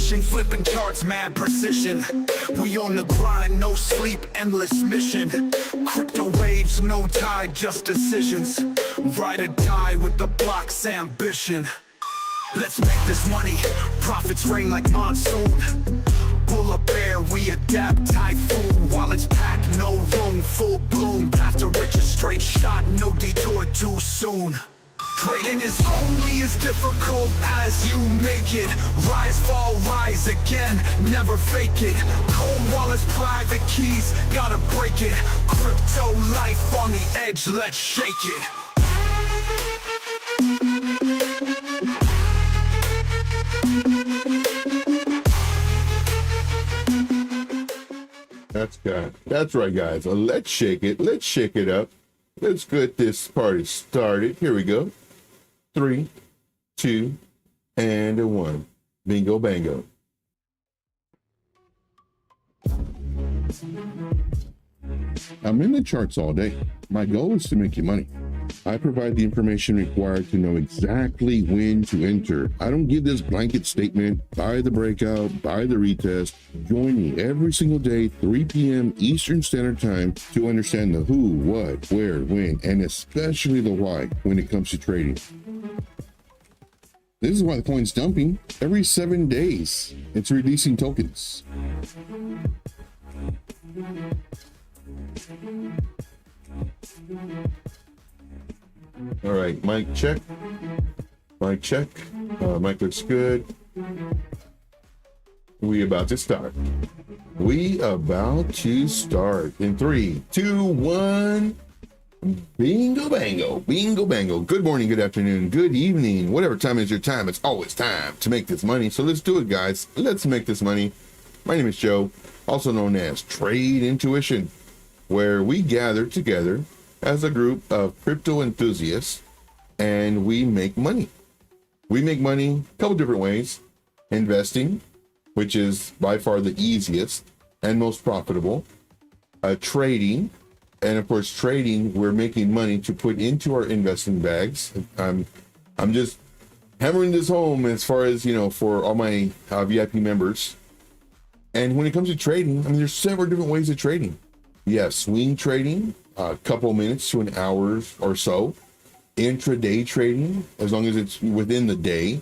fishing, flipping charts, mad precision. We on the grind, no sleep, endless mission. Crypto waves, no tide, just decisions. Ride or die with the block's ambition. Let's make this money, profits rain like monsoon. Bull or bear, we adapt, typhoon. Wallets packed, no room, full bloom. Path to riches, straight shot, no detour too soon. Trading is only as difficult as you make it. Rise, fall, rise again, never fake it. Cold wallets, private keys, gotta break it. Crypto life on the edge, let's shake it. That's right, guys. Let's shake it. Let's shake it up. Let's get this party started. Here we go. 3, 2, and 1. Bingo, bango. I'm in the charts all day. My goal is to make you money. I provide the information required to know exactly when to enter. I don't give this blanket statement, buy the breakout, buy the retest. Join me every single day, 3 p.m. Eastern Standard Time, to understand the who, what, where, when, and especially the why when it comes to trading. This is why the coin's dumping. Every 7 days, it's releasing tokens. All right, mic check. Mic check. Mic looks good. We about to start. We about to start in 3, 2, 1. Bingo bango, bingo bango. Good morning, good afternoon, good evening, whatever time is your time. It's always time to make this money. So let's do it, guys. Let's make this money. My name is Joe, also known as Trade Intuition, where we gather together as a group of crypto enthusiasts and we make money. We make money a couple different ways. Investing, which is by far the easiest and most profitable. Trading, and of course trading, we're making money to put into our investing bags. I'm just hammering this home as far as, for all my VIP members. And when it comes to trading, there's several different ways of trading. You have swing trading, a couple minutes to an hour or so. Intraday trading, as long as it's within the day.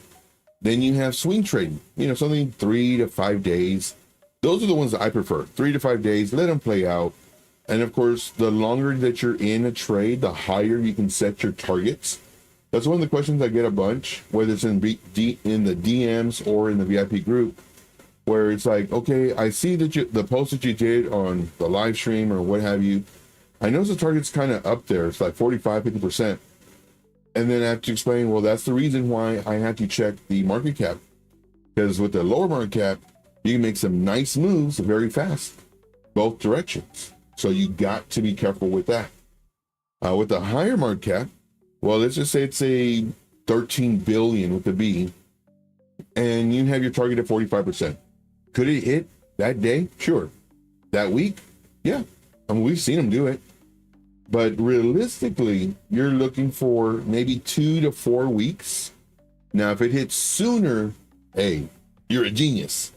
Then you have swing trading, something 3 to 5 days. Those are the ones that I prefer. 3 to 5 days, let them play out. And of course, the longer that you're in a trade, the higher you can set your targets. That's one of the questions I get a bunch, whether it's in the DMs or in the VIP group, where it's like, okay, I see that the post that you did on the live stream or what have you, I notice the target's kind of up there. It's like 45, 50%. And then I have to explain, well, that's the reason why I had to check the market cap. Because with the lower market cap, you can make some nice moves very fast, both directions. So you got to be careful with that. With the higher market cap, well, let's just say it's a 13 billion with a B, and you have your target at 45%. Could it hit that day? Sure. That week? Yeah. We've seen them do it. But realistically, you're looking for maybe 2 to 4 weeks. Now, if it hits sooner, hey, you're a genius.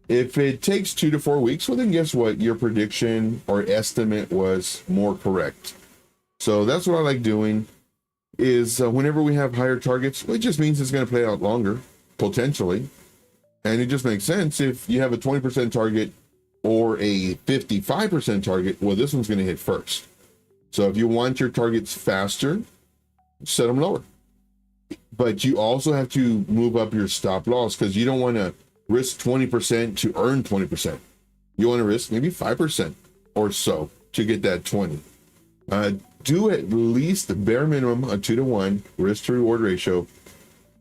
If it takes 2 to 4 weeks, well, then guess what? Your prediction or estimate was more correct. So that's what I like doing is whenever we have higher targets, it just means it's going to play out longer, potentially. And it just makes sense if you have a 20% target or a 55% target, well, this one's going to hit first. So if you want your targets faster, set them lower. But you also have to move up your stop loss because you don't want to risk 20% to earn 20%. You want to risk maybe 5% or so to get that 20. Do at least the bare minimum a 2 to 1 risk to reward ratio.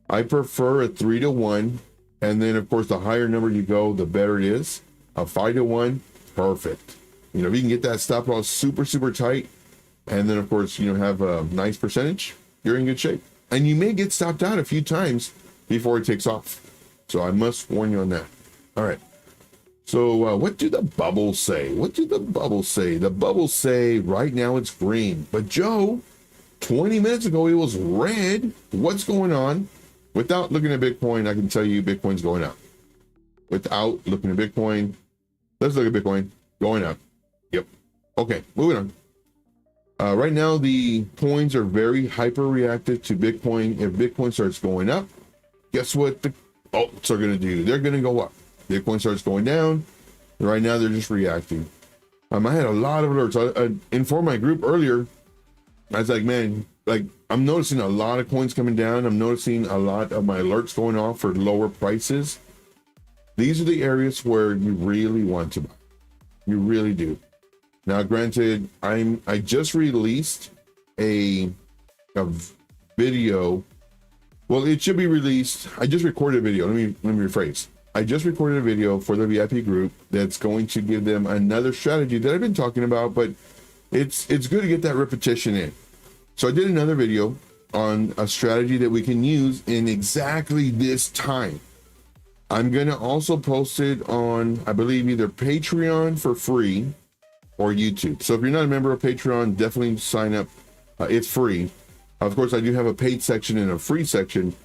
I prefer a 3 to 1. And then of course, the higher number you go, the better it is. A 5 to 1, perfect. If you can get that stop loss super, super tight, and then of course, have a nice percentage, you're in good shape. And you may get stopped out a few times before it takes off. So I must warn you on that. All right. So what do the bubbles say? What do the bubbles say? The bubbles say right now it's green. But Joe, 20 minutes ago, it was red. What's going on? Without looking at Bitcoin, I can tell you Bitcoin's going up. without looking at Bitcoin. Let's look at Bitcoin going up. Yep. Okay, moving on. Right now, the coins are very hyper reactive to Bitcoin. If Bitcoin starts going up, guess what the alts are going to do? They're going to go up. Bitcoin starts going down. And right now, they're just reacting. I had a lot of alerts. I informed my group earlier. I was like, man, like I'm noticing a lot of coins coming down. I'm noticing a lot of my alerts going off for lower prices. These are the areas where you really want to buy. You really do. Now, granted, I just released a video. Well, it should be released. I just recorded a video. Let me rephrase. I just recorded a video for the VIP group that's going to give them another strategy that I've been talking about, but it's good to get that repetition in. So I did another video on a strategy that we can use in exactly this time. I'm going to also post it on, I believe, either Patreon for free or YouTube. So if you're not a member of Patreon, definitely sign up. It's free. Of course, I do have a paid section and a free section.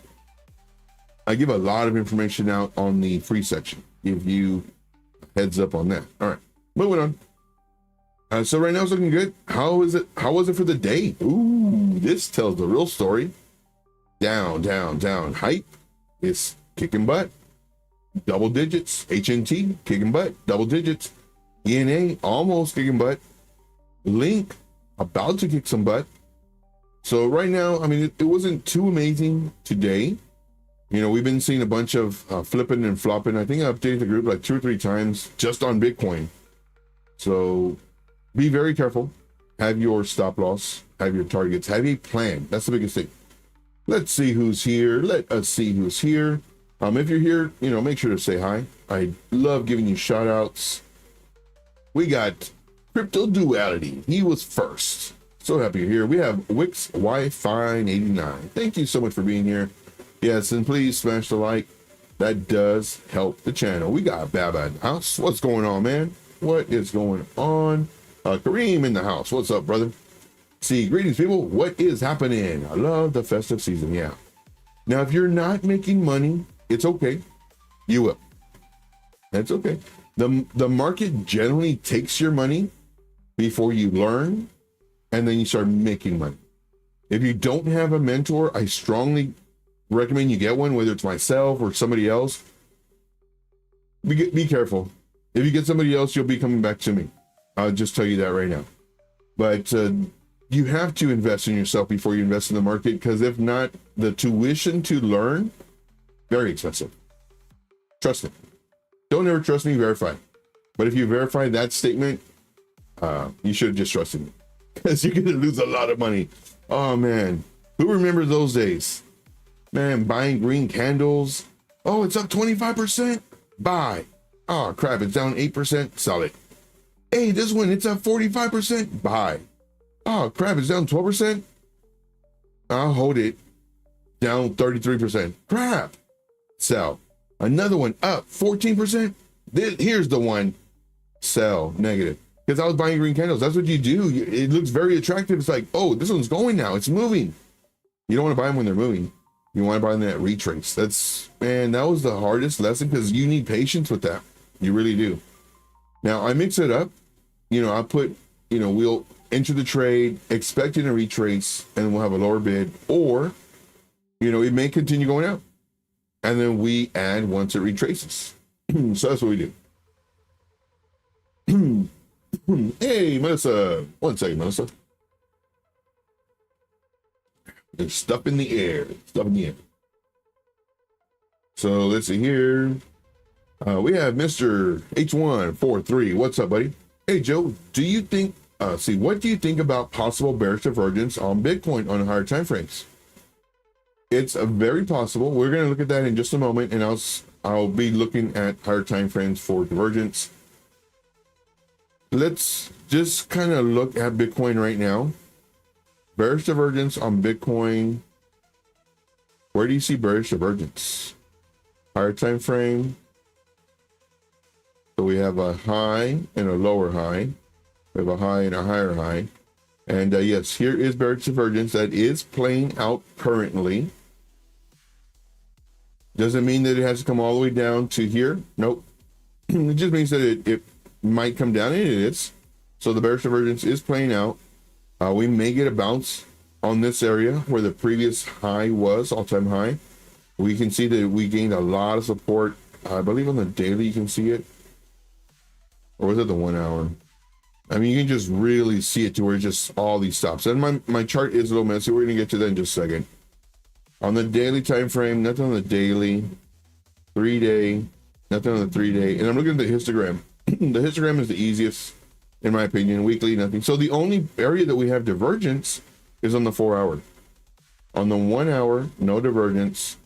I give a lot of information out on the free section. Give you heads up on that. All right, moving on. So right now it's looking good. How is it? How was it for the day? Ooh, this tells the real story. Down, down, down. Hype is kicking butt. Double digits. HNT kicking butt. Double digits. ENA almost kicking butt. Link about to kick some butt. So right now, I mean, it wasn't too amazing today. You know, we've been seeing a bunch of flipping and flopping. I think I updated the group like 2 or 3 times just on Bitcoin. So be very careful. Have your stop loss, have your targets, have a plan. That's the biggest thing. Let's see who's here. Let us see who's here. If you're here, you know, make sure to say hi. I love giving you shout outs. We got Crypto Duality. He was first. So happy you're here. We have Wix Wi-Fi 89. Thank you so much for being here. Yes, and please smash the like. That does help the channel. We got Baba in the house. What's going on, man? What is going on? Kareem in the house. What's up, brother? See, greetings, people. What is happening? I love the festive season. Yeah. Now, if you're not making money, it's okay. You will. That's okay. The market generally takes your money before you learn, and then you start making money. If you don't have a mentor, I strongly recommend you get one, whether it's myself or somebody else. Be careful. If you get somebody else, you'll be coming back to me. I'll just tell you that right now. But you have to invest in yourself before you invest in the market, because if not, the tuition to learn, very expensive. Trust me. Don't ever trust me, verify. But if you verify that statement, you should have just trusted me, because you're going to lose a lot of money. Oh, man. Who remembers those days? Man, buying green candles. Oh, it's up 25%. Buy. Oh, crap. It's down 8%. Sell it. Hey, this one, it's up 45%. Buy. Oh, crap. It's down 12%. I'll hold it. Down 33%. Crap. Sell. Another one up 14%. Here's the one. Sell. Negative. Because I was buying green candles. That's what you do. It looks very attractive. It's like, oh, this one's going now. It's moving. You don't want to buy them when they're moving. You want to buy them at retrace. That's, man, that was the hardest lesson, because you need patience with that. You really do. Now, I mix it up. You know, I put, you know, we'll enter the trade, expecting a retrace, and we'll have a lower bid. Or, you know, it may continue going up. And then we add once it retraces. So that's what we do. Hey, Melissa. One second, Melissa. There's stuff in the air. Stuff in the air. So let's see here. We have Mr. H143. What's up, buddy? Hey, Joe, do you think, what do you think about possible bearish divergence on Bitcoin on higher time frames? It's very possible. We're going to look at that in just a moment, and I'll be looking at higher time frames for divergence. Let's just kind of look at Bitcoin right now. Bearish divergence on Bitcoin. Where do you see bearish divergence? Higher time frame. So we have a high and a lower high. We have a high and a higher high. And yes, here is bearish divergence that is playing out currently. Doesn't mean that it has to come all the way down to here. Nope. It just means that it might come down, and it is. So the bearish divergence is playing out. We may get a bounce on this area where the previous high was, all-time high. We can see that we gained a lot of support. I believe on the daily you can see it. Or was it the 1 hour? I mean, you can just really see it to where it's just all these stops. And my chart is a little messy. We're going to get to that in just a second. On the daily time frame, nothing on the daily. 3-day, nothing on the 3-day. And I'm looking at the histogram. The histogram is the easiest, in my opinion. Weekly, nothing. So the only area that we have divergence is on the 4 hour. On the 1 hour, no divergence.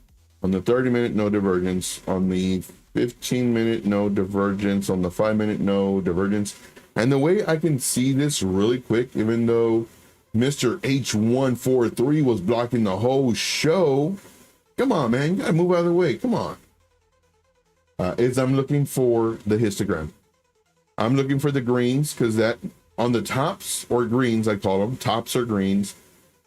On the 30-minute, no divergence. On the 15-minute, no divergence. On the 5-minute, no divergence. And the way I can see this really quick, even though Mr. H143 was blocking the whole show, come on, man, you gotta move out of the way. Come on. Is I'm looking for the histogram. I'm looking for the greens, because that on the tops, or greens, I call them tops or greens.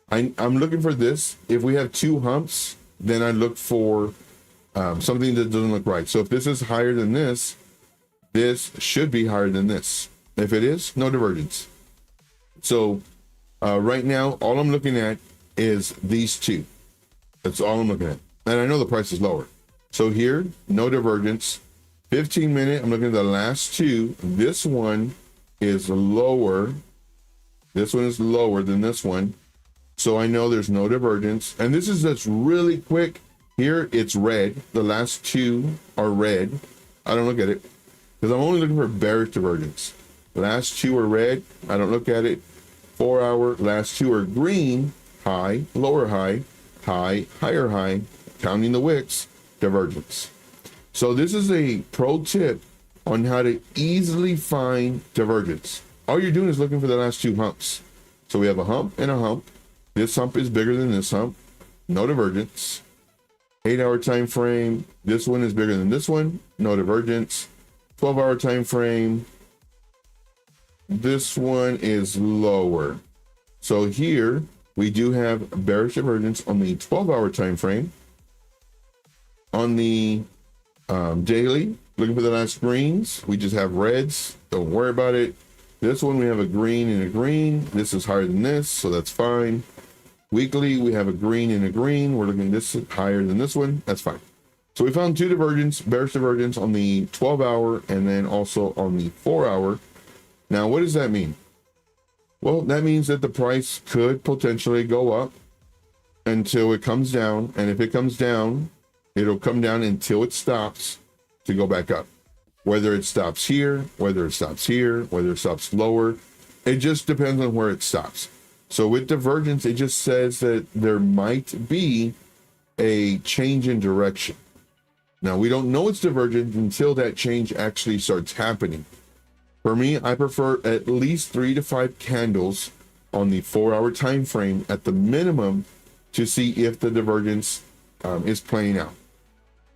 I'm looking for this. If we have two humps, then I look for something that doesn't look right. So if this is higher than this should be higher than this. If it is, no divergence. So right now, all I'm looking at is these two. That's all I'm looking at. And I know the price is lower. So here, no divergence. 15-minute, I'm looking at the last two. This one is lower. This one is lower than this one. So I know there's no divergence. And this is just really quick. Here, it's red. The last two are red. I don't look at it because I'm only looking for bearish divergence. The last two are red. I don't look at it. 4 hour, last two are green. High, lower high, high, higher high. Counting the wicks, divergence. So this is a pro tip on how to easily find divergence. All you're doing is looking for the last two humps. So we have a hump and a hump. This hump is bigger than this hump. No divergence. 8 hour time frame. This one is bigger than this one. No divergence. 12 hour time frame. This one is lower. So here we do have bearish divergence on the 12 hour time frame. On the daily, looking for the last greens, we just have reds. Don't worry about it. This one we have a green and a green. This is higher than this, so that's fine. Weekly, we have a green and a green. We're looking at this higher than this one. That's fine. So we found two divergence, bearish divergence on the 12 hour and then also on the 4 hour. Now, what does that mean? Well, that means that the price could potentially go up until it comes down. And if it comes down, it'll come down until it stops to go back up. Whether it stops here, whether it stops here, whether it stops lower, it just depends on where it stops. So with divergence, it just says that there might be a change in direction. Now, we don't know it's divergent until that change actually starts happening. For me, I prefer at least 3 to 5 candles on the 4 hour time frame at the minimum to see if the divergence is playing out.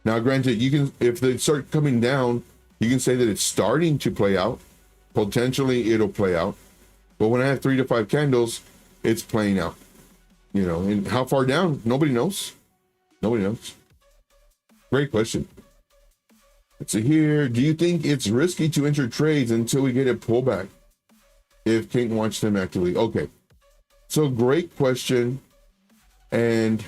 Now, granted, you can, if they start coming down, you can say that it's starting to play out. Potentially, it'll play out. But when I have 3 to 5 candles, it's playing out. You know, and how far down? Nobody knows. Nobody knows. Great question. Let's see here. Do you think it's risky to enter trades until we get a pullback? If can't watch them actively. Okay. So great question. And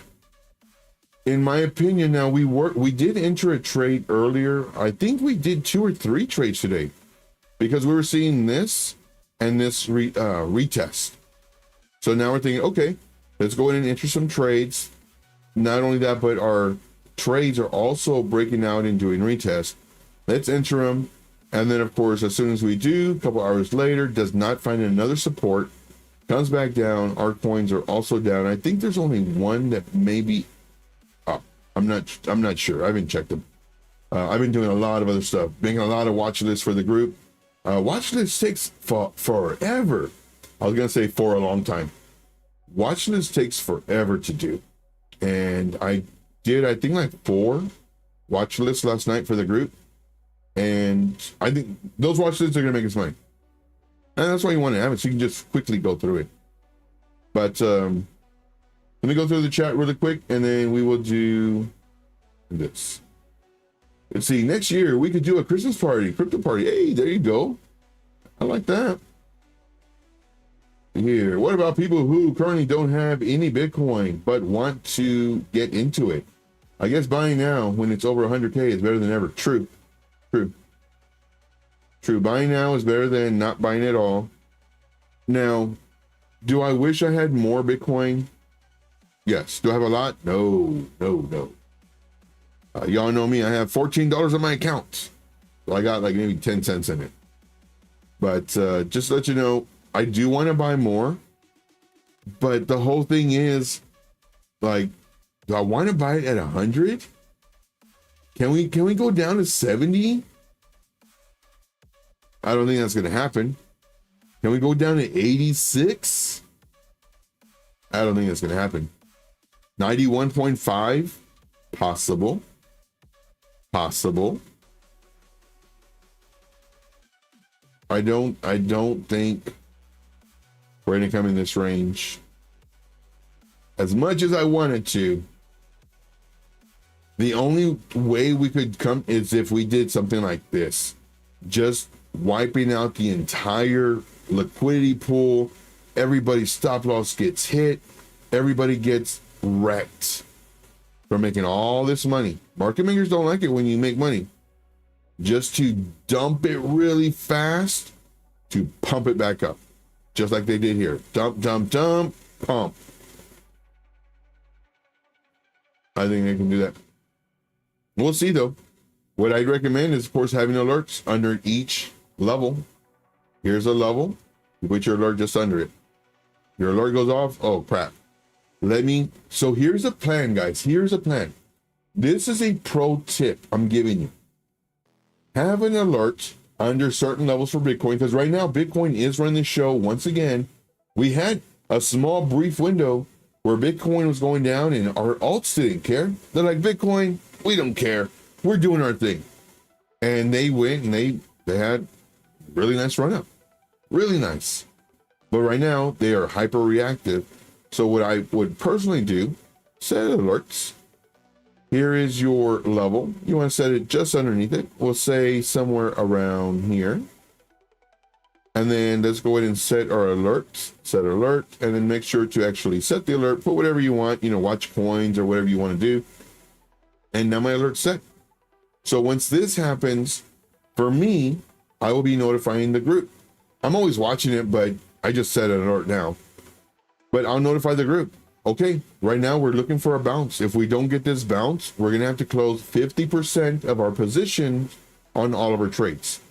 in my opinion, now we did enter a trade earlier. I think we did 2 or 3 trades today because we were seeing this and this retest. So now we're thinking, okay, let's go in and enter some trades. Not only that, but our trades are also breaking out and doing retest. Let's enter them. And then, of course, as soon as we do, a couple hours later, does not find another support, comes back down. Our coins are also down. I think there's only one that may be up. I'm not sure. I haven't checked them. I've been doing a lot of other stuff, making a lot of watch lists for the group. Watch list takes forever. I was going to say for a long time. Watch list takes forever to do. And I think like 4 watch lists last night for the group. And I think those watch lists are going to make us money. And that's why you want to have it, so you can just quickly go through it. But let me go through the chat really quick, and then we will do this. Let's see, next year we could do a Christmas party, crypto party. Hey, there you go. I like that. Here, what about people who currently don't have any Bitcoin but want to get into it? I guess buying now when it's over 100K is better than ever. True. Buying now is better than not buying at all. Now, do I wish I had more Bitcoin? Yes. Do I have a lot? No. Y'all know me. I have $14 on my account. So I got like maybe 10 cents in it. But just to let you know, I do want to buy more. But the whole thing is, like, do I want to buy it at 100? Can we go down to 70? I don't think that's going to happen. Can we go down to 86? I don't think that's going to happen. 91.5? Possible. I don't think we're going to come in this range. As much as I wanted to, the only way we could come is if we did something like this. Just wiping out the entire liquidity pool. Everybody's stop loss gets hit. Everybody gets wrecked for making all this money. Market makers don't like it when you make money. Just to dump it really fast to pump it back up. Just like they did here. Dump, pump. I think they can do that. We'll see though. What I'd recommend is, of course, having alerts under each level. Here's a level. You put your alert just under it. Your alert goes off. Oh, crap. So here's a plan, guys. Here's a plan. This is a pro tip I'm giving you. Have an alert under certain levels for Bitcoin, because right now Bitcoin is running the show once again. We had a small brief window where Bitcoin was going down and our alts didn't care. They're like, Bitcoin, we don't care. We're doing our thing. And they went and they had really nice run up. Really nice. But right now they are hyper reactive. So what I would personally do, set alerts. Here is your level. You want to set it just underneath it. We'll say somewhere around here. And then let's go ahead and set our alert. Set alert. And then make sure to actually set the alert. Put whatever you want, watch coins or whatever you want to do. And now my alert's set. So once this happens, for me, I will be notifying the group. I'm always watching it, but I just set an alert now. But I'll notify the group. Okay, right now we're looking for a bounce. If we don't get this bounce, we're going to have to close 50% of our position on all of our trades.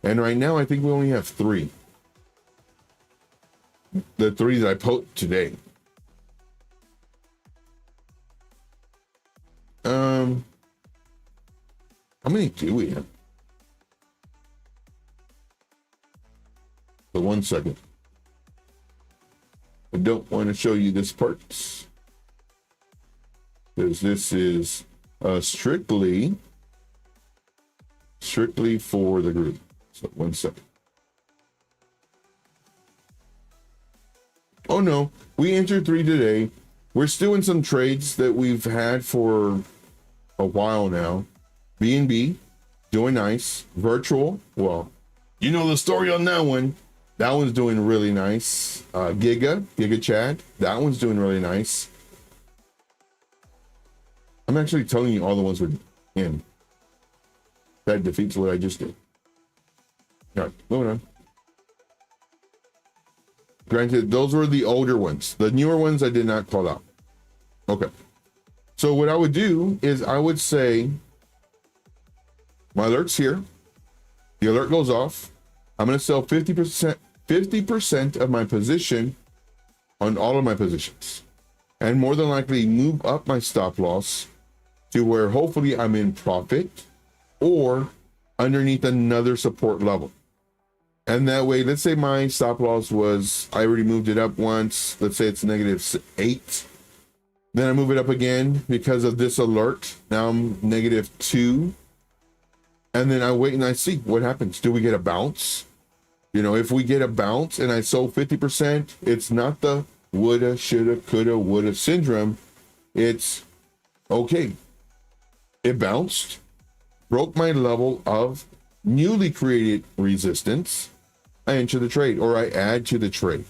And right now, I think we only have 3. The 3 that I put today. How many do we have? So 1 second. I don't want to show you this part because this is strictly for the group. So 1 second. Oh no, we entered 3 today. We're still in some trades that we've had for a while now. BNB doing nice. Virtual, well, you know the story on that one. That one's doing really nice. Giga Chad, that one's doing really nice. I'm actually telling you all the ones we're in. That defeats what I just did. All right, moving on. Granted, those were the older ones. The newer ones I did not call out. Okay. So what I would do is I would say, my alert's here. The alert goes off. I'm going to sell 50% of my position on all of my positions, and more than likely move up my stop loss to where hopefully I'm in profit or underneath another support level. And that way, let's say my stop loss was, I already moved it up once. Let's say it's -8. Then I move it up again because of this alert. Now I'm -2. And then I wait and I see what happens. Do we get a bounce? If we get a bounce and I sold 50%, it's not the woulda, shoulda, coulda, woulda syndrome. It's okay. It bounced, broke my level of newly created resistance. I enter the trade, or I add to the trade.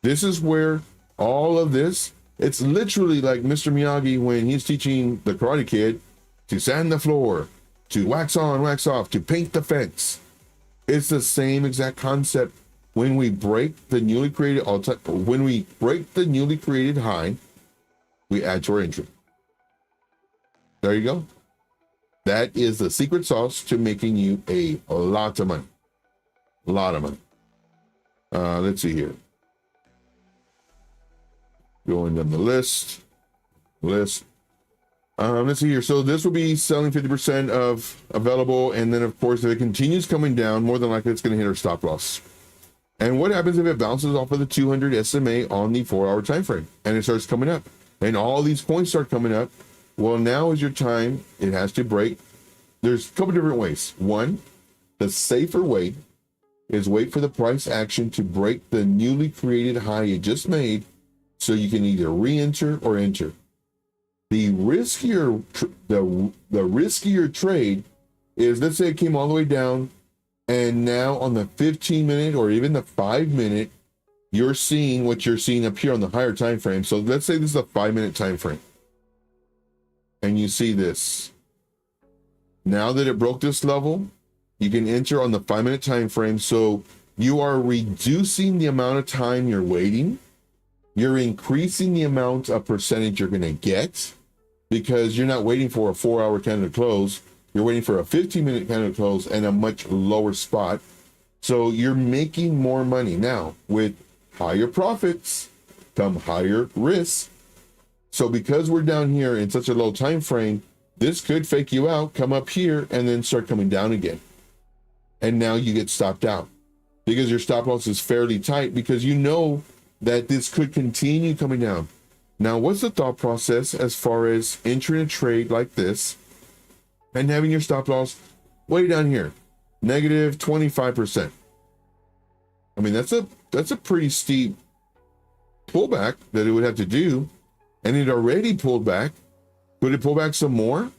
This is where all of this, it's literally like Mr. Miyagi when he's teaching the Karate Kid to sand the floor, to wax on, wax off, to paint the fence. It's the same exact concept. When we break the newly created high, we add to our entry. There you go. That is the secret sauce to making you a lot of money. A lot of money. Let's see here. Going down the list. Let's see here. So this will be selling 50% of available. And then of course, if it continues coming down, more than likely it's going to hit our stop loss. And what happens if it bounces off of the 200 SMA on the 4-hour time frame and it starts coming up and all these points start coming up? Well, now is your time. It has to break. There's a couple different ways. One, the safer way is wait for the price action to break the newly created high you just made, so you can either re-enter or enter. The riskier trade is, let's say it came all the way down, and now on the 15-minute or even the 5-minute, you're seeing what you're seeing up here on the higher time frame. So let's say this is a 5-minute time frame, and you see this. Now that it broke this level, you can enter on the 5-minute time frame. So you are reducing the amount of time you're waiting. You're increasing the amount of percentage you're going to get, because you're not waiting for a 4-hour candle to close. You're waiting for a 15-minute candle to close and a much lower spot. So you're making more money. Now, with higher profits come higher risk. So because we're down here in such a low time frame, this could fake you out, come up here, and then start coming down again. And now you get stopped out because your stop loss is fairly tight, because you know that this could continue coming down. Now, what's the thought process as far as entering a trade like this and having your stop loss way down here, negative 25%? I mean, that's a pretty steep pullback that it would have to do, and it already pulled back. Could it pull back some more?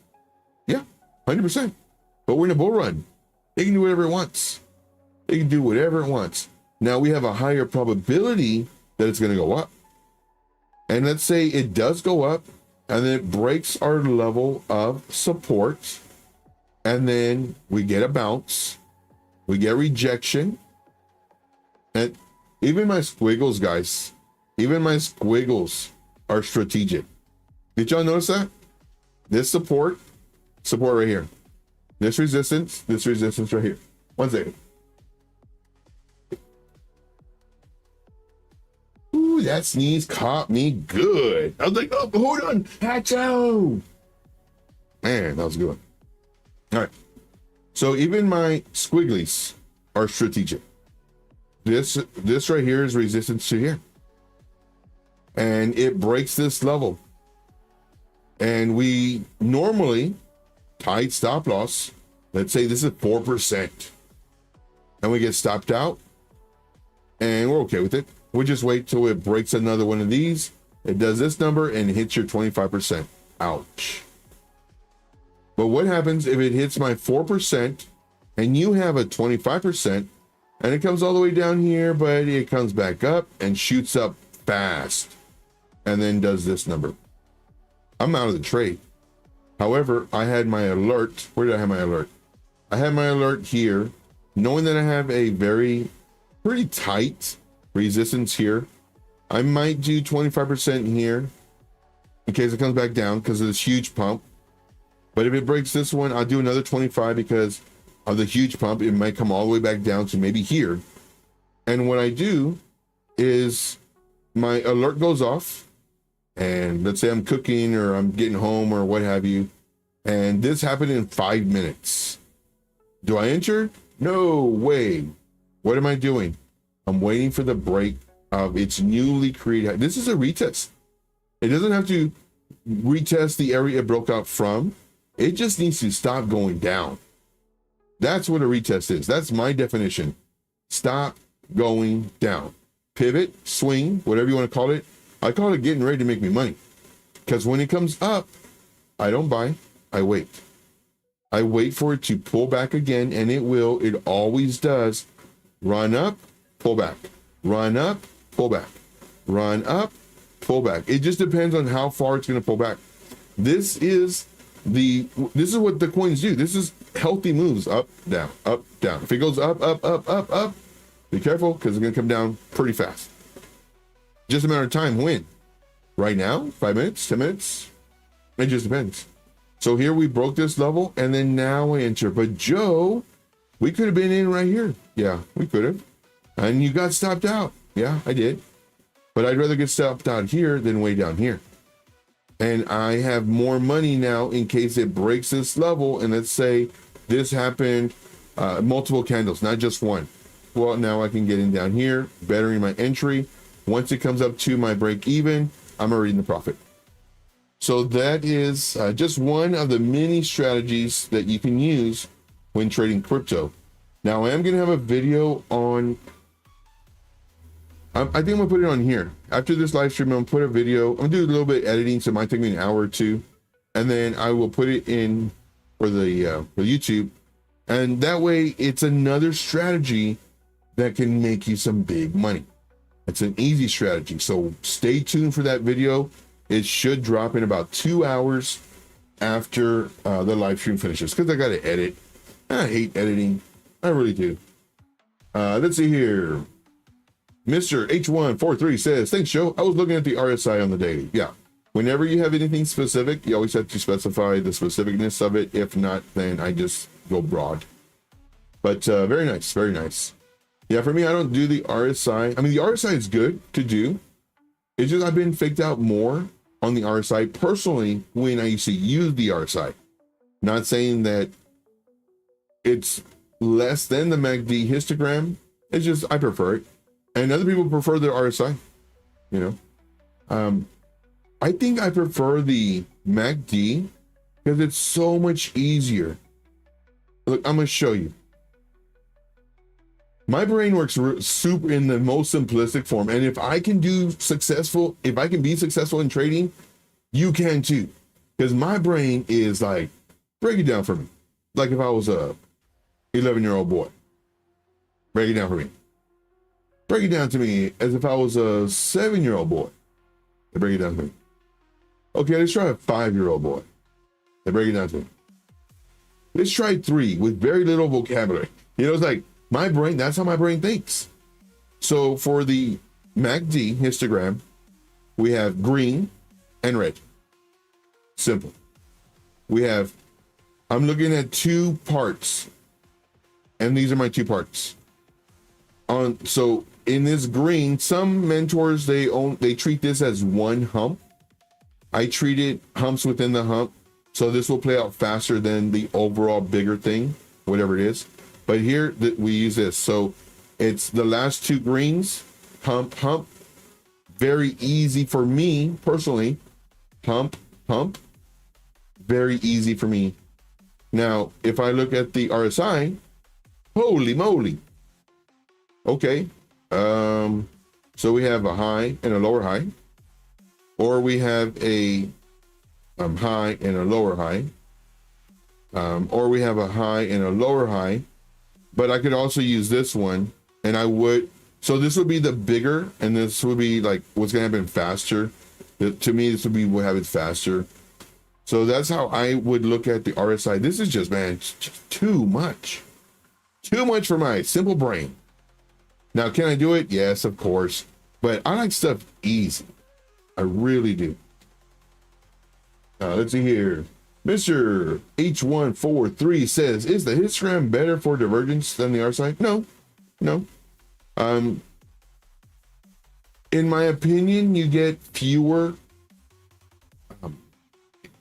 Yeah, 100%. But we're in a bull run. It can do whatever it wants. It can do whatever it wants. Now we have a higher probability that it's going to go up. And let's say it does go up, and then it breaks our level of support, and then we get a bounce, we get rejection. And even my squiggles, guys, even my squiggles are strategic. Did y'all notice that? This support right here. This resistance right here. 1 second. Ooh, that sneeze caught me good. I was like, oh, hold on, Hacho. Man, that was a good one. All right. So even my squigglies are strategic. This right here is resistance to here. And it breaks this level. And we normally tight stop loss. Let's say this is 4%. And we get stopped out. And we're okay with it. We just wait till it breaks another one of these. It does this number and hits your 25%. Ouch. But what happens if it hits my 4% and you have a 25% and it comes all the way down here, but it comes back up and shoots up fast and then does this number? I'm out of the trade. However, I had my alert. Where did I have my alert? I had my alert here, knowing that I have a pretty tight resistance here. I might do 25% here in case it comes back down because of this huge pump. But if it breaks this one, I'll do another 25 because of the huge pump. It might come all the way back down to maybe here. And what I do is my alert goes off. And let's say I'm cooking or I'm getting home or what have you. And this happened in 5 minutes. Do I enter? No way. What am I doing? I'm waiting for the break of its newly created. This is a retest. It doesn't have to retest the area it broke out from. It just needs to stop going down. That's what a retest is. That's my definition. Stop going down. Pivot, swing, whatever you want to call it. I call it getting ready to make me money. Because when it comes up, I don't buy. I wait. I wait for it to pull back again, and it will. It always does. Run up, pull back. Run up, pull back. Run up, pull back. It just depends on how far it's going to pull back. This is what the coins do. This is healthy moves. Up, down, up, down. If it goes up, up, up, up, up, be careful because it's going to come down pretty fast. Just a matter of time. When? Right now? 5 minutes? 10 minutes? It just depends. So here we broke this level, and then now I enter. But Joe, we could have been in right here. Yeah, we could have. And you got stopped out. Yeah, I did. But I'd rather get stopped out here than way down here. And I have more money now in case it breaks this level. And let's say this happened, multiple candles, not just one. Well, now I can get in down here, bettering my entry. Once it comes up to my break even, I'm already in the profit. So that is just one of the many strategies that you can use when trading crypto. Now I am going to have a video on, I think I'm going to put it on here. After this live stream, I'm going to put a video. I'm going to do a little bit of editing, so it might take me an hour or two. And then I will put it in for the for YouTube. And that way it's another strategy that can make you some big money. It's an easy strategy. So stay tuned for that video. It should drop in about 2 hours after the live stream finishes, because I got to edit. I hate editing. I really do. Let's see here. Mr. H143 says, thanks, Joe. I was looking at the RSI on the daily. Yeah. Whenever you have anything specific, you always have to specify the specificness of it. If not, then I just go broad. But very nice. Very nice. Yeah, for me, I don't do the RSI. I mean, the RSI is good to do. It's just I've been faked out more on the RSI personally when I used to use the RSI. Not saying that it's less than the MACD histogram. It's just I prefer it. And other people prefer the RSI, you know. I think I prefer the MACD because it's so much easier. Look, I'm going to show you. My brain works super in the most simplistic form. And if I can be successful in trading, you can too. Because my brain is like, break it down for me. Like if I was a 11-year-old boy, break it down for me. Break it down to me as if I was a 7-year-old boy. They break it down to me. Okay, let's try a 5-year-old boy. They break it down to me. Let's try 3 with very little vocabulary. You know, it's like my brain, that's how my brain thinks. So for the MACD histogram, we have green and red. Simple. We have, I'm looking at 2 parts, and these are my 2 parts. So in this green, some mentors, they treat this as one hump. I treat it humps within the hump. So this will play out faster than the overall bigger thing, whatever it is. But here we use this. So it's the last 2 greens, hump, hump. Very easy for me personally. Hump, hump. Very easy for me. Now, if I look at the RSI, holy moly. Okay. So we have a high and a lower high, or we have a high and a lower high, or we have a high and a lower high. But I could also use this one, and I would, so this would be the bigger, and this would be like what's gonna happen faster. To me, this would be what happens faster. So that's how I would look at the RSI. This is just, man, it's just too much. Too much for my simple brain. Now, can I do it? Yes, of course. But I like stuff easy. I really do. Let's see here. Mr. H143 says, is the histogram better for divergence than the RSI? No, no. In my opinion, you get fewer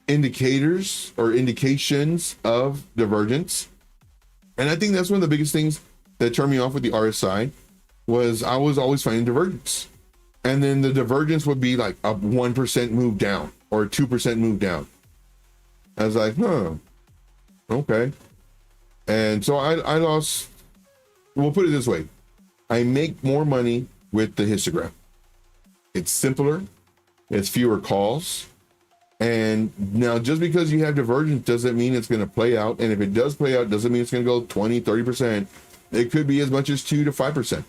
indicators or indications of divergence. And I think that's one of the biggest things that turned me off with the RSI was I was always finding divergence. And then the divergence would be like a 1% move down or a 2% move down. I was like, okay. And so I lost, we'll put it this way. I make more money with the histogram. It's simpler. It's fewer calls. And now just because you have divergence doesn't mean it's going to play out. And if it does play out, doesn't mean it's going to go 20, 30%. It could be as much as 2 to 5%.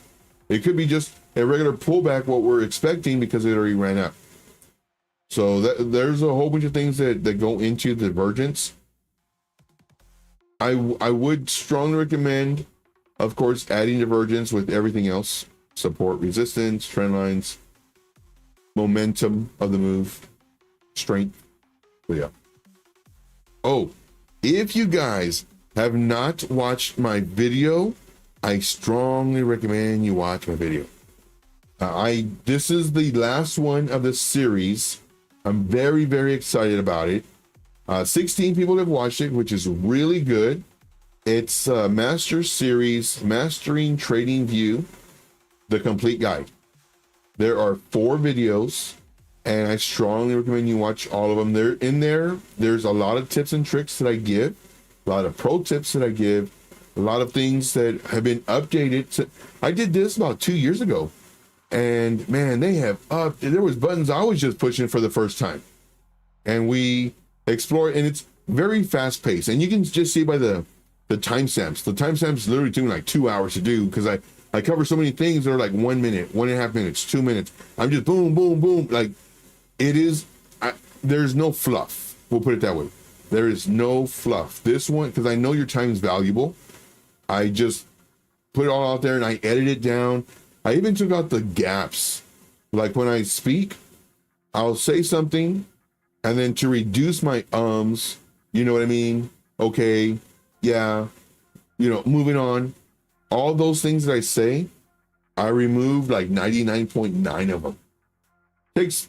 It could be just a regular pullback, what we're expecting, because it already ran up. So there's a whole bunch of things that go into divergence. I would strongly recommend, of course, adding divergence with everything else: support, resistance, trend lines, momentum of the move, strength. But yeah. Oh, if you guys have not watched my video, I strongly recommend you watch my video. This is the last one of the series. I'm very, very excited about it. 16 people have watched it, which is really good. It's Master Series, Mastering Trading View, the complete guide. There are 4 videos, and I strongly recommend you watch all of them. They're in there. There's a lot of tips and tricks that I give, a lot of pro tips that I give, a lot of things that have been updated. I did this about 2 years ago, and man, they have there was buttons I was just pushing for the first time, and we explore, and it's very fast paced, and you can just see by the timestamps. The timestamps literally took me like 2 hours to do, because I cover so many things that are like 1 minute, 1.5 minutes, 2 minutes. I'm just boom, boom, boom. Like it is, there's no fluff. We'll put it that way. There is no fluff. This one, because I know your time is valuable, I just put it all out there and I edit it down. I even took out the gaps. Like when I speak, I'll say something, and then to reduce my you know what I mean? Okay, yeah, moving on. All those things that I say, I removed like 99.9 of them. Takes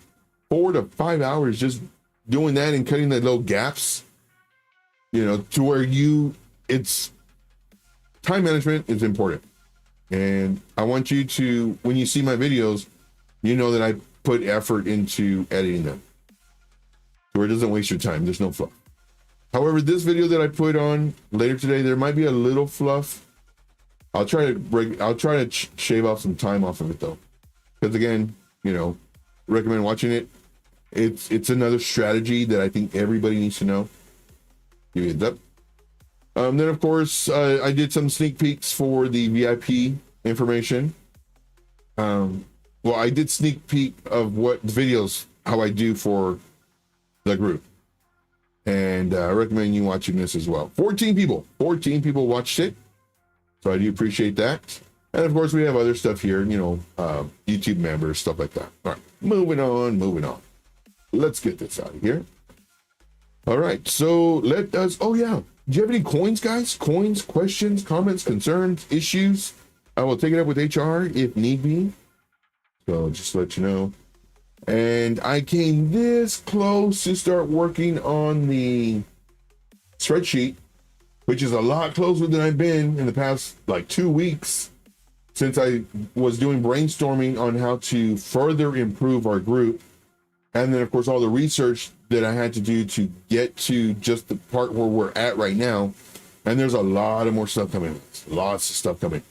4 to 5 hours just doing that and cutting the little gaps, to where it's time management is important. And I want you to, when you see my videos, that I put effort into editing them, where it doesn't waste your time. There's no fluff. However, this video that I put on later today, there might be a little fluff. I'll try to shave off some time off of it though, because again, recommend watching it. It's another strategy that I think everybody needs to know. Give you a thumbs up. Then of course, I did some sneak peeks for the VIP information. Well, I did sneak peek of what videos, how I do for the group. And I recommend you watching this as well. 14 people watched it. So I do appreciate that. And of course we have other stuff here, YouTube members, stuff like that. All right, moving on. Let's get this out of here. All right, so let us, oh yeah. Do you have any coins, guys? Coins, questions, comments, concerns, issues? I will take it up with HR if need be. So just to let you know. And I came this close to start working on the spreadsheet, which is a lot closer than I've been in the past like 2 weeks, since I was doing brainstorming on how to further improve our group. And then of course, all the research that I had to do to get to just the part where we're at right now. And there's a lot of more stuff coming, lots of stuff coming.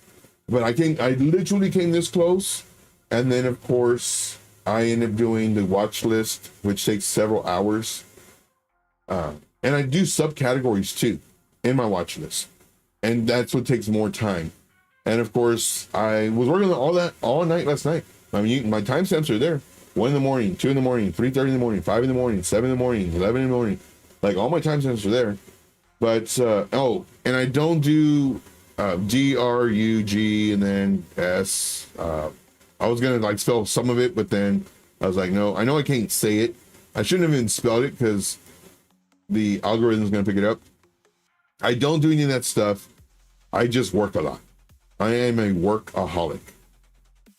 But I literally came this close. And then of course, I ended up doing the watch list, which takes several hours. And I do subcategories too in my watch list. And that's what takes more time. And of course, I was working on all that all night last night. I mean, my timestamps are there. 1 in the morning, 2 in the morning, 3:30 in the morning, 5 in the morning, 7 in the morning, 11 in the morning. Like all my timestamps are there. But, and I don't do DRUG and then S. I was going to like spell some of it, but then I was like, no, I know I can't say it. I shouldn't have even spelled it because the algorithm is going to pick it up. I don't do any of that stuff. I just work a lot. I am a workaholic.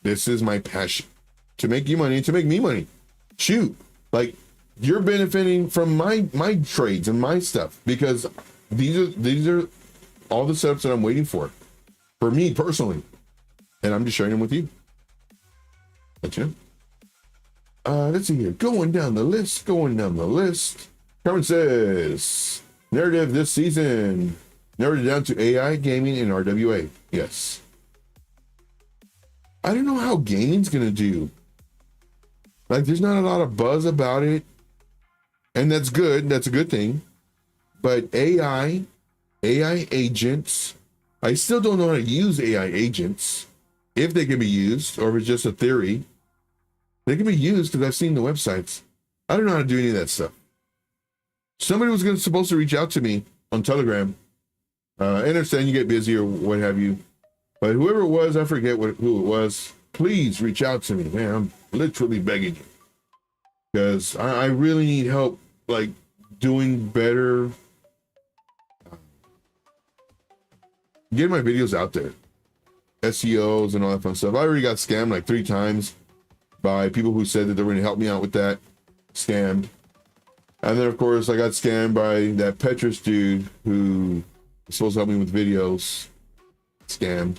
This is my passion. To make you money, to make me money. Shoot, like you're benefiting from my trades and my stuff, because these are all the setups that I'm waiting for me personally, and I'm just sharing them with you. Let you know. Let's see here. Going down the list. Carmen says, narrative this season narrowed it down to AI, gaming, and RWA. Yes. I don't know how gaming's gonna do. Like, there's not a lot of buzz about it. And that's good. That's a good thing. But AI agents, I still don't know how to use AI agents, if they can be used or if it's just a theory. They can be used because I've seen the websites. I don't know how to do any of that stuff. Somebody was supposed to reach out to me on Telegram. I understand you get busy or what have you, but whoever it was, I forget who it was. Please reach out to me, man. I'm literally begging you because I really need help, like doing better, getting my videos out there, SEOs and all that fun stuff. I already got scammed like 3 times by people who said that they were going to help me out with that. Scammed. And then of course I got scammed by that Petrus dude who was supposed to help me with videos. Scammed.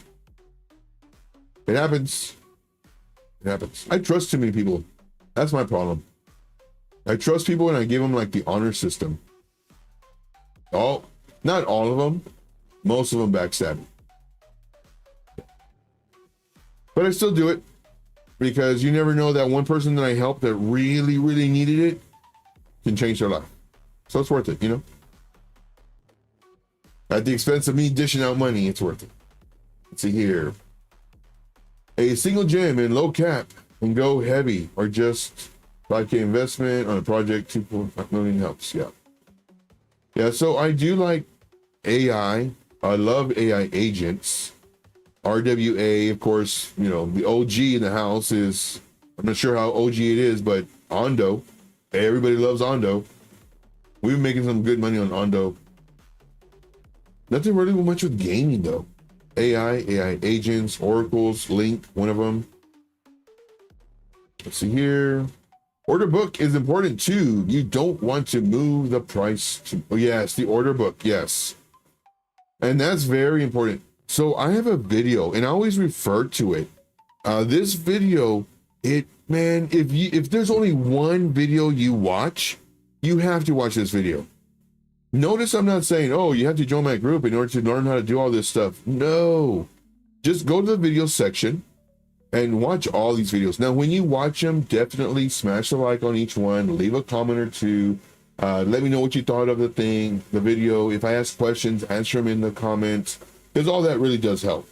It happens. It happens. I trust too many people. That's my problem. I trust people and I give them like the honor system. Oh, not all of them. Most of them backstab me. But I still do it because you never know, that one person that I helped that really, really needed it can change their life. So it's worth it, you know? At the expense of me dishing out money, it's worth it. Let's see here. A single gem in low cap and go heavy, or just 5K investment on a project, 2.5 million helps. Yeah. Yeah, so I do like AI. I love AI agents. RWA, of course, you know, the OG in the house is, I'm not sure how OG it is, but Ondo. Everybody loves Ondo. We've been making some good money on Ondo. Nothing really much with gaming though. AI agents, oracles, Link, one of them. Let's see here. Order book is important too. You don't want to move the price to, oh yes, the order book, yes. And that's very important. So I have a video and I always refer to it. This video, man, if there's only one video you watch, you have to watch this video. Notice I'm not saying, oh, you have to join my group in order to learn how to do all this stuff. No, just go to the video section and watch all these videos. Now, when you watch them, definitely smash the like on each one, leave a comment or two. Let me know what you thought of the video. If I ask questions, answer them in the comments, because all that really does help.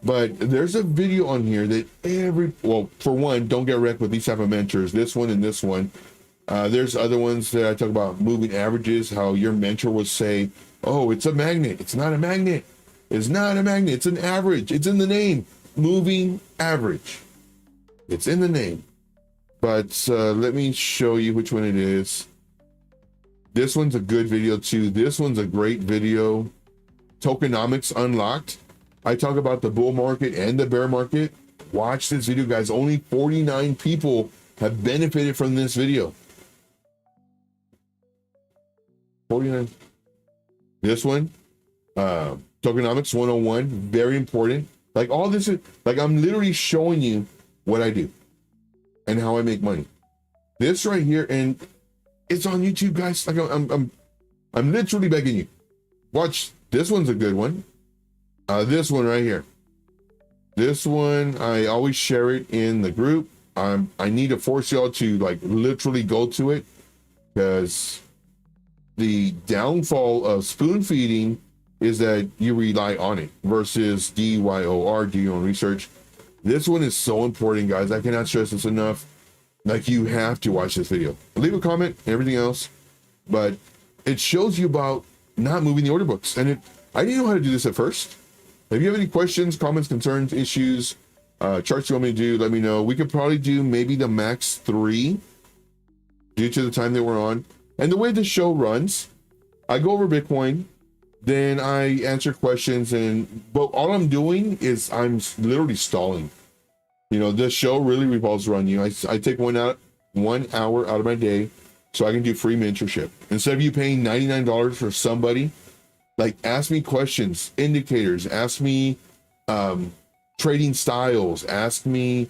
But there's a video on here that well, for one, don't get wrecked with these type of mentors, this one and this one. There's other ones that I talk about moving averages, how your mentor would say, oh, it's a magnet. It's not a magnet. It's not a magnet. It's an average. It's in the name. Moving average. It's in the name. But let me show you which one it is. This one's a good video too. This one's a great video. Tokenomics Unlocked. I talk about the bull market and the bear market. Watch this video, guys. Only 49 people have benefited from this video. 49. This one, Tokenomics 101, very important. Like all this is, like I'm literally showing you what I do and how I make money. This right here, and it's on YouTube, guys. Like I'm literally begging you. Watch, this one's a good one. This one right here. This one, I always share it in the group. I need to force y'all to like literally go to it, because the downfall of spoon feeding is that you rely on it versus DYOR, do your own research. This one is so important, guys. I cannot stress this enough. Like, you have to watch this video. Leave a comment and everything else, but it shows you about not moving the order books. And I didn't know how to do this at first. If you have any questions, comments, concerns, issues, charts you want me to do, let me know. We could probably do maybe the max 3 due to the time that we're on. And the way the show runs, I go over Bitcoin, then I answer questions, but all I'm doing is I'm literally stalling. You know, this show really revolves around you. I take 1 hour out of my day so I can do free mentorship. Instead of you paying $99 for somebody, like, ask me questions, indicators, ask me trading styles, ask me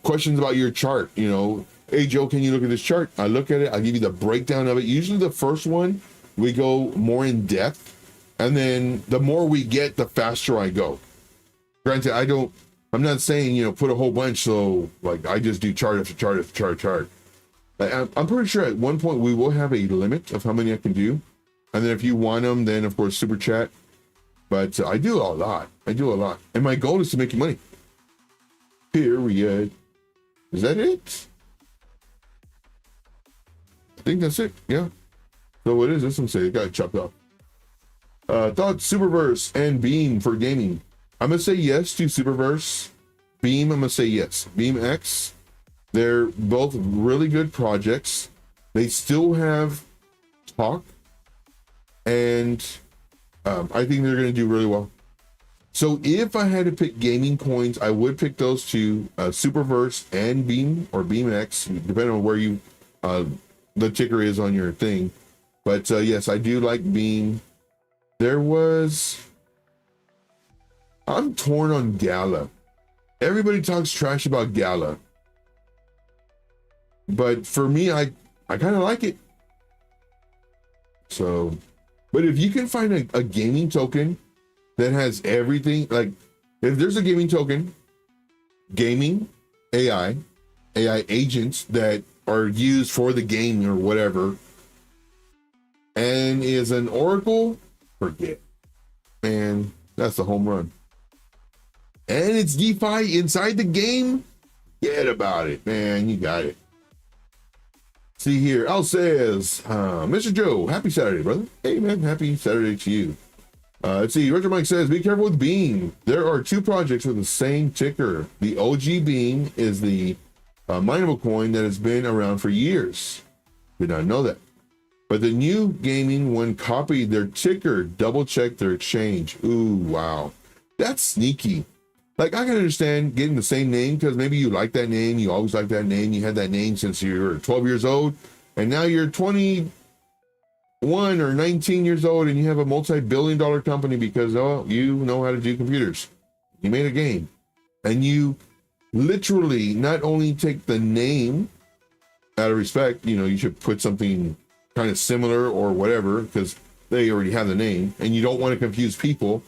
questions about your chart. You know, hey Joe, can you look at this chart? I look at it, I'll give you the breakdown of it. Usually the first one, we go more in depth, and then the more we get, the faster I go. Granted, I'm not saying, you know, put a whole bunch, so like I just do chart after chart after chart. I'm pretty sure at one point we will have a limit of how many I can do. And then if you want them, then of course, super chat. But I do a lot. I do a lot. And my goal is to make you money. Period. Is that it? I think that's it. Yeah. So what is this one say? It got chopped off. Thoughts, Superverse and Beam for gaming. I'm going to say yes to Superverse. Beam, I'm going to say yes. Beam X. They're both really good projects. They still have talk. And I think they're going to do really well. So if I had to pick gaming coins, I would pick those two, Superverse and Beam, or Beam X, depending on where you the ticker is on your thing. But yes, I do like Beam. I'm torn on Gala. Everybody talks trash about Gala. But for me, I kind of like it. So, but if you can find a gaming token that has everything, like if there's a gaming token, gaming, AI agents that are used for the game or whatever, and is an Oracle, forget. Man, that's a home run. And it's DeFi inside the game, get about it, man. You got it. See here, Al says, Mr. Joe, happy Saturday, brother. Hey, man, happy Saturday to you. Let's see, Richard Mike says, be careful with Beam. There are two projects with the same ticker. The OG Beam is the mineable coin that has been around for years. Did not know that. But the new gaming one copied their ticker, double check their exchange. Ooh, wow. That's sneaky. Like, I can understand getting the same name because maybe you like that name. You always like that name. You had that name since you were 12 years old. And now you're 21 or 19 years old and you have a multi-billion-dollar company because, oh, you know how to do computers. You made a game. And you literally not only take the name out of respect, you know, you should put something kind of similar or whatever because they already have the name and you don't want to confuse people.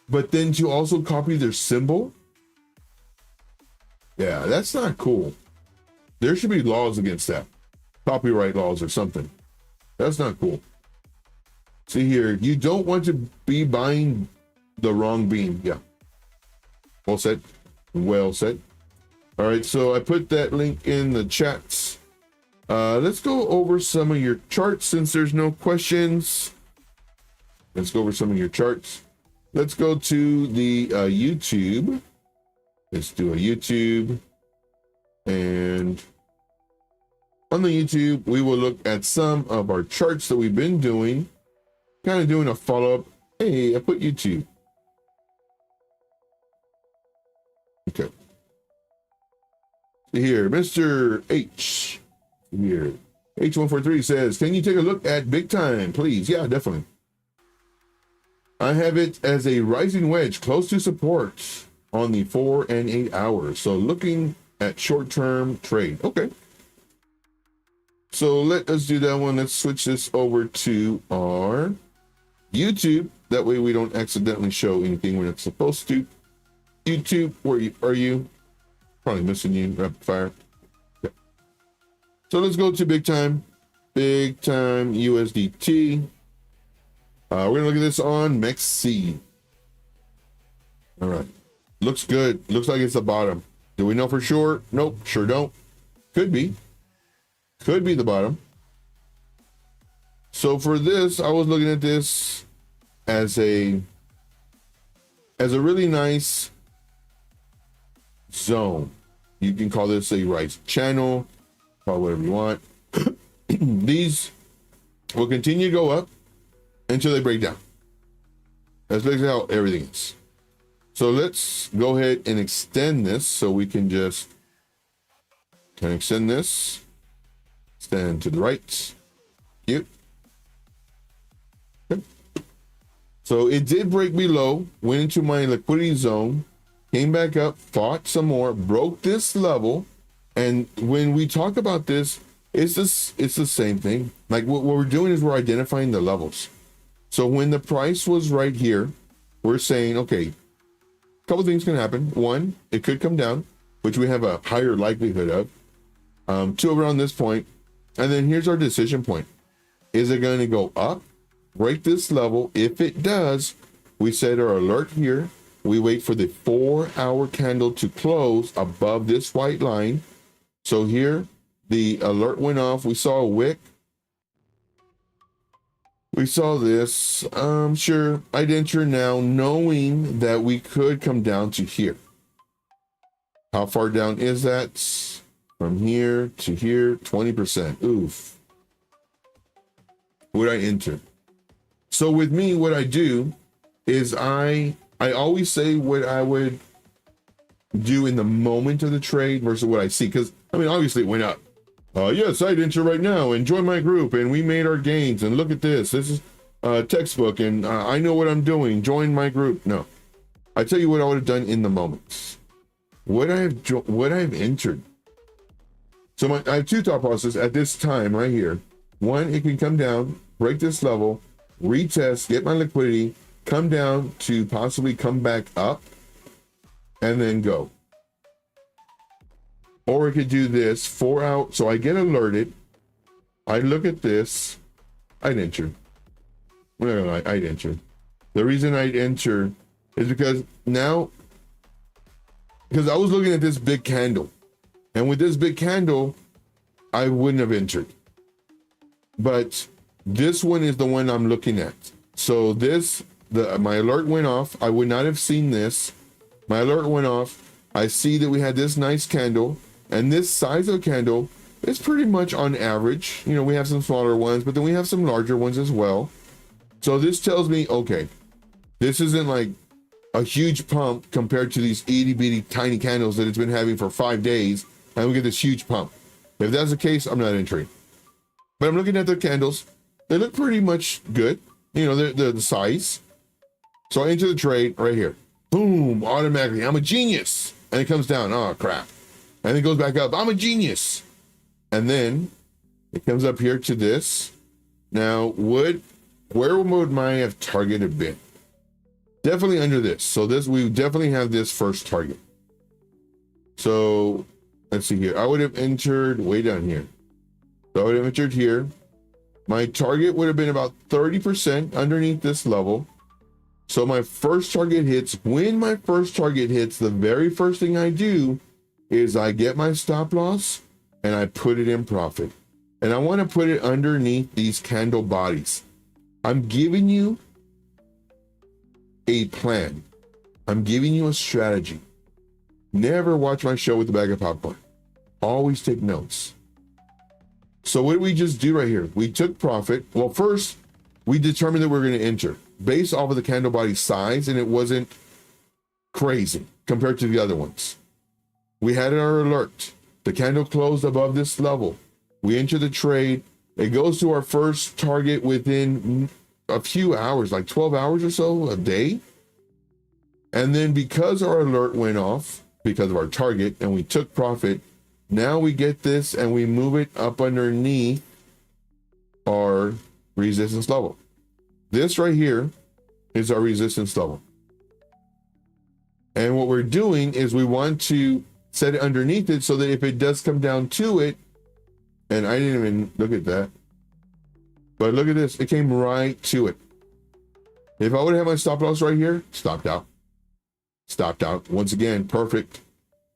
But then to also copy their symbol, yeah, that's not cool. There should be laws against that. Copyright laws or something. That's not cool. See here, you don't want to be buying the wrong beam. Yeah. Well said. Well said. All right, so I put that link in the chats. Let's go over some of your charts since there's no questions. Let's go over some of your charts. Let's go to the YouTube. Let's do a YouTube. And on the YouTube, we will look at some of our charts that we've been doing. Kind of doing a follow-up. Hey, I put YouTube. Okay. Here, Mr. H. Here. H143 says, can you take a look at Bigtime, please? Yeah, definitely. I have it as a rising wedge close to support on the 4 and 8 hours. So looking at short-term trade. Okay. So let us do that one. Let's switch this over to our YouTube. That way we don't accidentally show anything we're not supposed to. YouTube, where are you? Probably missing you, rapid fire. Okay. So let's go to Bigtime. Bigtime USDT. We're gonna look at this on MEXC. All right, looks good. Looks like it's the bottom. Do we know for sure? Nope, sure don't. Could be the bottom. So for this, I was looking at this as a really nice zone. You can call this a rise channel, call it whatever you want. These will continue to go up until they break down. That's basically how everything is. So let's go ahead and extend this so we can just extend this. Extend to the right. Cute. Okay. So it did break below, went into my liquidity zone, came back up, fought some more, broke this level. And when we talk about this, it's the same thing. Like what we're doing is we're identifying the levels. So when the price was right here, we're saying, okay, a couple things can happen. One, it could come down, which we have a higher likelihood of. to around this point. And then here's our decision point. Is it going to go up, break this level? If it does, we set our alert here. We wait for the 4-hour candle to close above this white line. So here, the alert went off. We saw a wick. We saw this. Sure, I'd enter now knowing that we could come down to here. How far down is that? From here to here, 20%. Oof. Would I enter? So with me, what I do is I always say what I would do in the moment of the trade versus what I see. Because, I mean, obviously it went up. Yes, I'd enter right now and join my group, and we made our gains, and look at this. This is a textbook, and I know what I'm doing. Join my group. No. I tell you what I would have done in the moments. What I have entered. So I have two thought processes at this time right here. One, it can come down, break this level, retest, get my liquidity, come down to possibly come back up, and then go. Or it could do this 4 out. So I get alerted. I look at this. I'd enter. Well, I'd enter. The reason I'd enter is because now, because I was looking at this big candle. And with this big candle, I wouldn't have entered. But this one is the one I'm looking at. So this, my alert went off. I would not have seen this. My alert went off. I see that we had this nice candle. And this size of candle is pretty much on average. You know, we have some smaller ones, but then we have some larger ones as well. So this tells me, okay, this isn't like a huge pump compared to these itty bitty tiny candles that it's been having for 5 days. And we get this huge pump. If that's the case, I'm not entering. But I'm looking at the candles. They look pretty much good. You know, they're the size. So I enter the trade right here. Boom, automatically. I'm a genius. And it comes down. Oh, crap. And it goes back up. I'm a genius. And then it comes up here to this. Now, where would my have targeted been? Definitely under this. So this, we definitely have this first target. So let's see here. I would have entered way down here. So I would have entered here. My target would have been about 30% underneath this level. So my first target hits. When my first target hits, the very first thing I do is I get my stop loss and I put it in profit. And I want to put it underneath these candle bodies. I'm giving you a plan. I'm giving you a strategy. Never watch my show with a bag of popcorn. Always take notes. So what did we just do right here? We took profit. Well, first, we determined that we're going to enter based off of the candle body size, and it wasn't crazy compared to the other ones. We had our alert. The candle closed above this level. We enter the trade. It goes to our first target within a few hours, like 12 hours or so a day. And then because our alert went off, because of our target, and we took profit, now we get this and we move it up underneath our resistance level. This right here is our resistance level. And what we're doing is we want to set it underneath it so that if it does come down to it, and I didn't even look at that, but look at this, it came right to it. If I would have my stop loss right here, stopped out. Once again, perfect.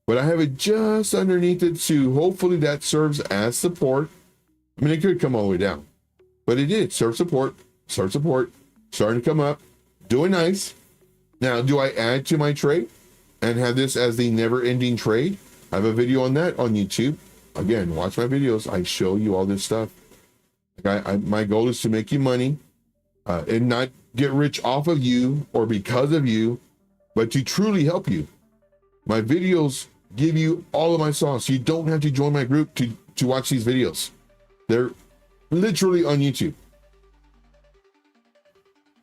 But I have it just underneath it too. Hopefully that serves as support. I mean, it could come all the way down, but it did serve support, starting to come up, doing nice. Now, do I add to my trade and have this as the never-ending trade? I have a video on that on YouTube. Again, watch my videos. I show you all this stuff. My goal is to make you money and not get rich off of you or because of you, but to truly help you. My videos give you all of my sauce. You don't have to join my group to watch these videos. They're literally on YouTube.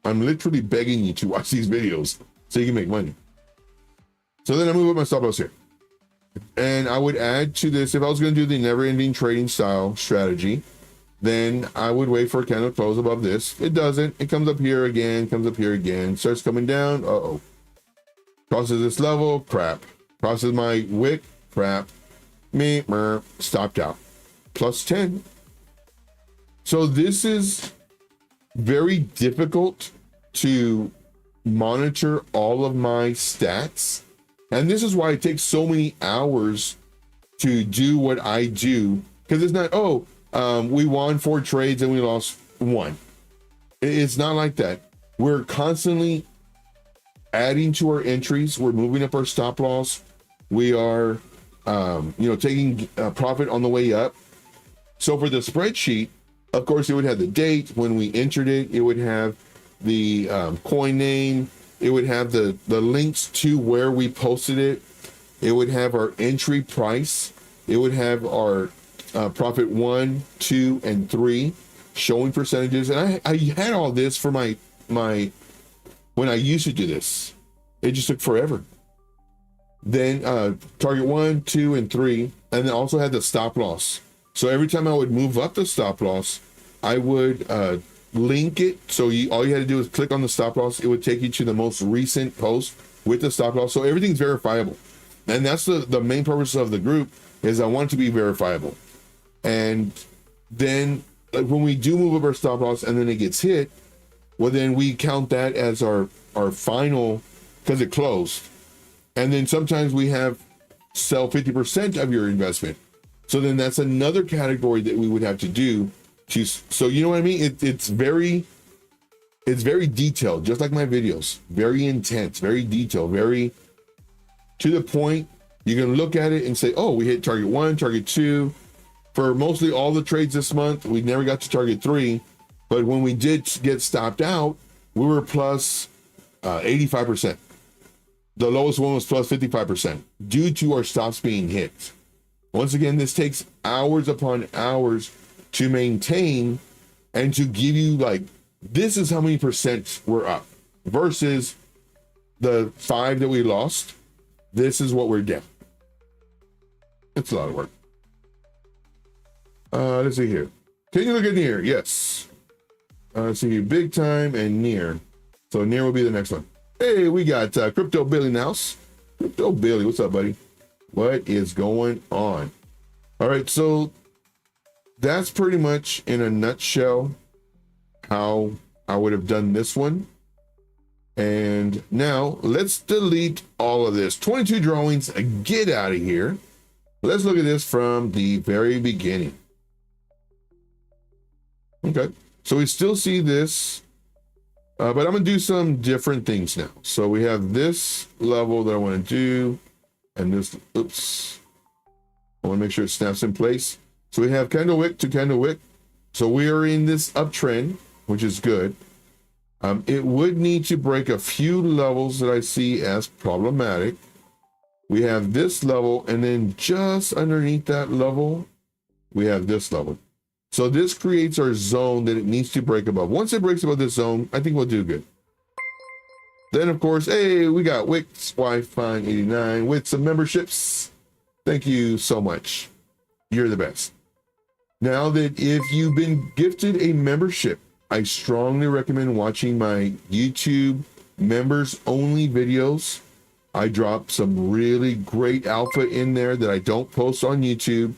I'm literally begging you to watch these videos so you can make money. So then I move up my stop loss here. And I would add to this, if I was going to do the never-ending trading style strategy, then I would wait for a candle to close above this. It doesn't. It comes up here again, starts coming down. Uh-oh. Crosses this level, crap. Crosses my wick, crap. stopped out. Plus 10. So this is very difficult to monitor all of my stats. And this is why it takes so many hours to do what I do. Because it's not, we won 4 trades and we lost 1. It's not like that. We're constantly adding to our entries. We're moving up our stop loss. We are, taking profit on the way up. So for the spreadsheet, of course, it would have the date when we entered it. It would have the coin name. It would have the links to where we posted it. It would have our entry price. It would have our profit 1, 2, and 3 showing percentages. And I had all this for my when I used to do this. It just took forever. Then target 1, 2, and 3, and then also had the stop loss. So every time I would move up the stop loss, I would link it. So all you had to do is click on the stop loss. It would take you to the most recent post with the stop loss. So everything's verifiable. And that's the main purpose of the group, is I want it to be verifiable. And then when we do move up our stop loss and then it gets hit, well, then we count that as our final, because it closed. And then sometimes we have sell 50% of your investment. So then that's another category that we would have to do so you know what I mean? It's very detailed, just like my videos, very intense, very detailed, very to the point. You can look at it and say, oh, we hit target 1, target 2. For mostly all the trades this month, we never got to target 3. But when we did get stopped out, we were plus 85%. The lowest one was plus 55% due to our stops being hit. Once again, this takes hours upon hours to maintain and to give you this is how many percent we're up versus the 5 that we lost. This is what we're down. It's a lot of work. Let's see here. Can you look at near? Yes. Let's see here. Big time and near. So near will be the next one. Hey, we got Crypto Billy now. Crypto Billy, what's up, buddy? What is going on? All right, so that's pretty much in a nutshell how I would have done this one. And now let's delete all of this. 22 drawings, get out of here. Let's look at this from the very beginning. Okay, so we still see this, but I'm gonna do some different things now. So we have this level that I wanna do, and this, oops. I wanna make sure it snaps in place. So we have candle wick to candle wick. So we are in this uptrend, which is good. It would need to break a few levels that I see as problematic. We have this level, and then just underneath that level, we have this level. So this creates our zone that it needs to break above. Once it breaks above this zone, I think we'll do good. Then, of course, hey, we got Wix Wi-Fi 89 with some memberships. Thank you so much. You're the best. Now that if you've been gifted a membership, I strongly recommend watching my YouTube members only videos. I drop some really great alpha in there that I don't post on YouTube.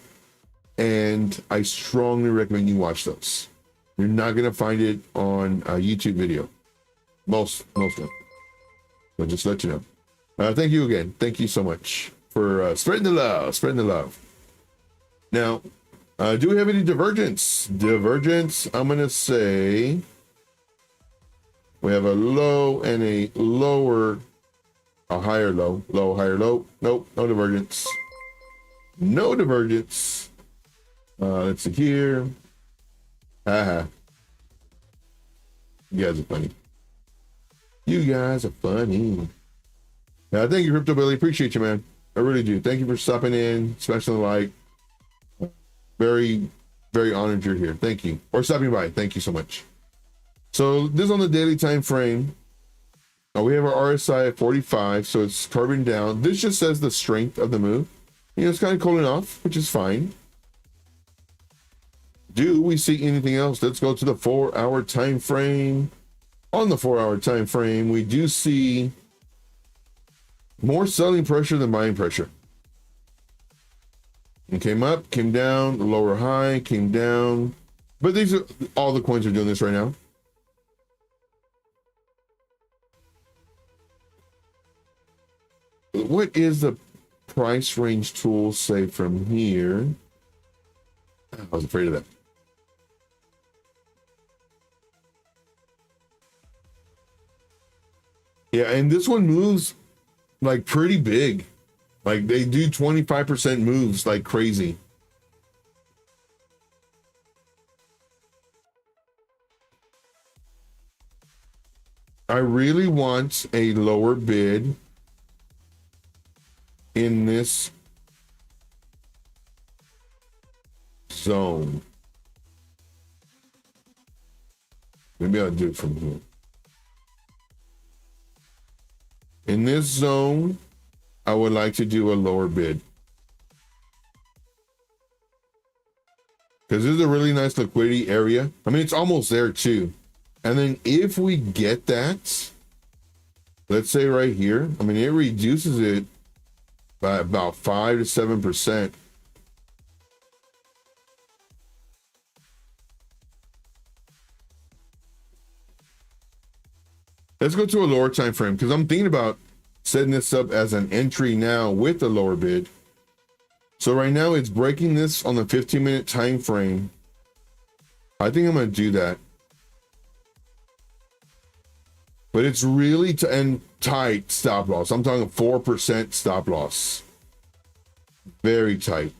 And I strongly recommend you watch those. You're not going to find it on a YouTube video. Most of them. So just let you know. Thank you again. Thank you so much for spreading the love. Now, do we have any divergence? Divergence, I'm going to say we have a low and a lower, a higher low, low, higher low. Nope, no divergence. No divergence. Let's see here. Haha. You guys are funny. You guys are funny. Thank you, Crypto Billy. Appreciate you, man. I really do. Thank you for stopping in, smashing the like. Very, very honored you're here. Thank you. Or stopping by. Thank you so much. So this is on the daily time frame. We have our RSI at 45, so it's curving down. This just says the strength of the move. You know, it's kind of cooling off, which is fine. Do we see anything else? Let's go to the 4-hour time frame. On the 4-hour time frame, we do see more selling pressure than buying pressure. and came up, came down, lower high, came down. But these are all the coins are doing this right now. What is the price range tool say from here? I was afraid of that. Yeah, and this one moves like pretty big. Like they do 25% moves like crazy. I really want a lower bid in this zone. Maybe I'll do it from here. In this zone, I would like to do a lower bid. Because this is a really nice liquidity area. I mean, it's almost there too. And then if we get that, let's say right here, I mean, it reduces it by about 5 to 7%. Let's go to a lower time frame because I'm thinking about setting this up as an entry now with a lower bid. So right now it's breaking this on the 15-minute time frame. I think I'm going to do that. But it's really tight stop loss. I'm talking 4% stop loss. Very tight.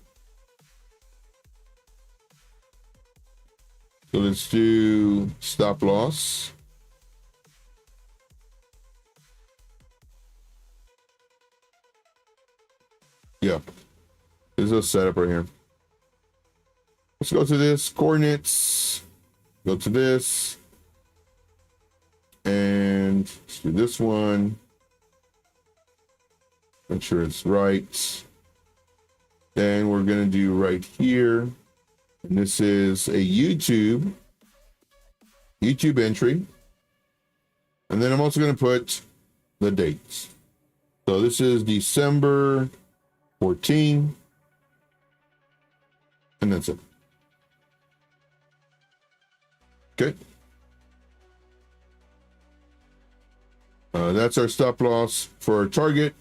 So let's do stop loss. Yeah, this is a setup right here. Let's go to this coordinates, go to this, and let's do this one. Make sure it's right. Then we're gonna do right here. And this is a YouTube entry. And then I'm also gonna put the dates. So this is December 14, and that's it. Okay. That's our stop loss for our target.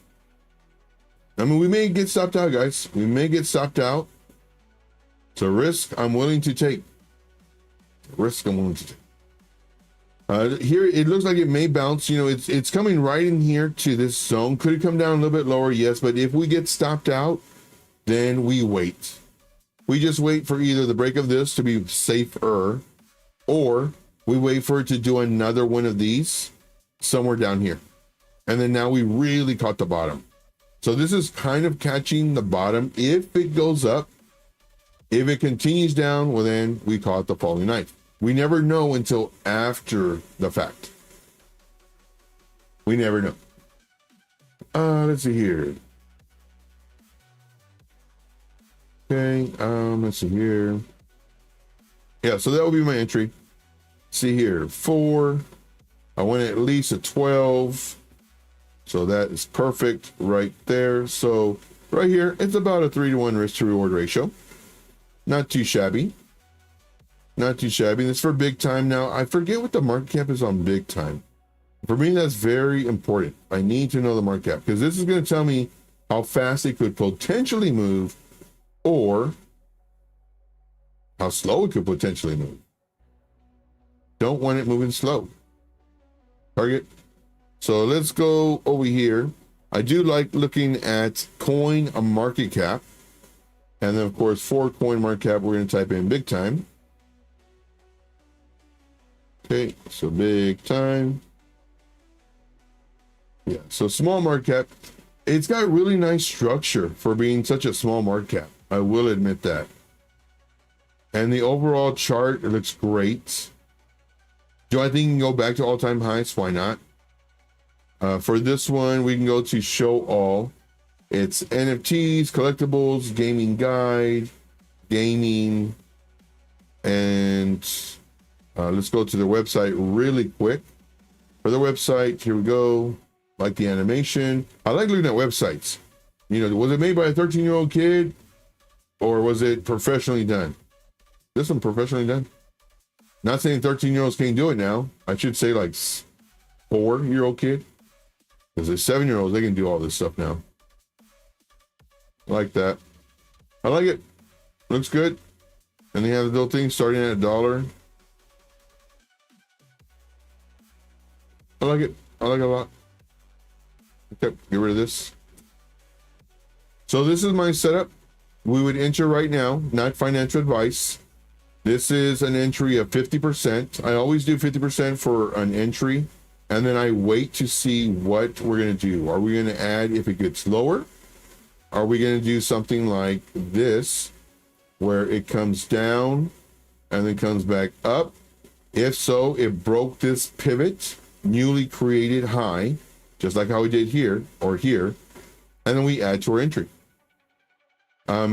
I mean, we may get stopped out, guys. We may get stopped out. It's a risk I'm willing to take. Risk I'm willing to take. Here, it looks like it may bounce. You know, it's coming right in here to this zone. Could it come down a little bit lower? Yes, but if we get stopped out, then we wait. We just wait for either the break of this to be safer, or we wait for it to do another one of these somewhere down here. And then now we really caught the bottom. So this is kind of catching the bottom. If it goes up, if it continues down, well, then we caught the falling knife. We never know until after the fact. We never know. Let's see here. Okay, let's see here. Yeah, so that will be my entry. See here, 4. I want at least a 12. So that is perfect right there. So right here, it's about a 3-to-1 risk to reward ratio. Not too shabby. Not too shabby. This for Bigtime. Now, I forget what the market cap is on Bigtime. For me, that's very important. I need to know the market cap because this is going to tell me how fast it could potentially move or how slow it could potentially move. Don't want it moving slow. Target. So let's go over here. I do like looking at coin market cap. And then, of course, for coin market cap, we're going to type in Bigtime. Okay, so Bigtime. Yeah, so small market cap. It's got really nice structure for being such a small market cap. I will admit that. And the overall chart, it looks great. Do I think you can go back to all-time highs? Why not? For this one, we can go to show all. It's NFTs, collectibles, gaming guide, gaming, and let's go to their website really quick. For the website, here we go. Like the animation. I like looking at websites. You know, was it made by a 13-year-old kid? or was it professionally done? This one professionally done. Not saying 13-year-olds can't do it now. I should say like 4-year-old kid, because the 7-year-olds, they can do all this stuff now. I like that. I like it. Looks good. And they have the little thing starting at $1. I like it. I like it a lot. Okay, get rid of this. So this is my setup. We would enter right now, not financial advice. This is an entry of 50%. I always do 50% for an entry, and then I wait to see what we're going to do. Are we going to add if it gets lower? Are we going to do something like this, where it comes down and then comes back up? If so, it broke this pivot, newly created high, just like how we did here or here, and then we add to our entry.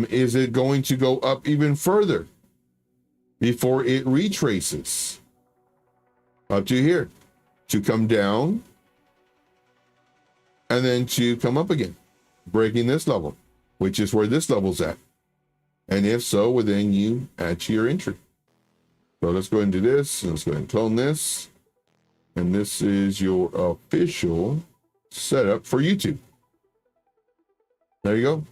Is it going to go up even further before it retraces up to here, to come down and then to come up again, breaking this level, which is where this level's at? And if so, well, then you add to your entry. So let's go ahead and do this, and let's go ahead and clone this. And this is your official setup for YouTube. There you go.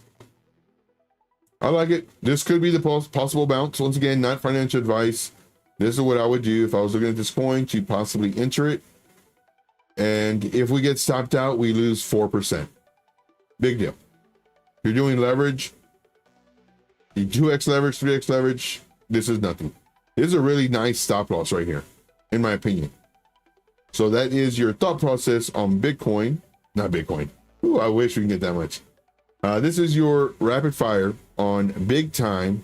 I like it. This could be the possible bounce. Once again, not financial advice. This is what I would do if I was looking at this coin, to possibly enter it. And if we get stopped out, we lose 4%. Big deal. If you're doing leverage, 2x leverage, 3x leverage, this is nothing. This is a really nice stop loss right here, in my opinion. So that is your thought process on Bitcoin. Not Bitcoin. Ooh, I wish we can get that much. This is your rapid fire on Bigtime.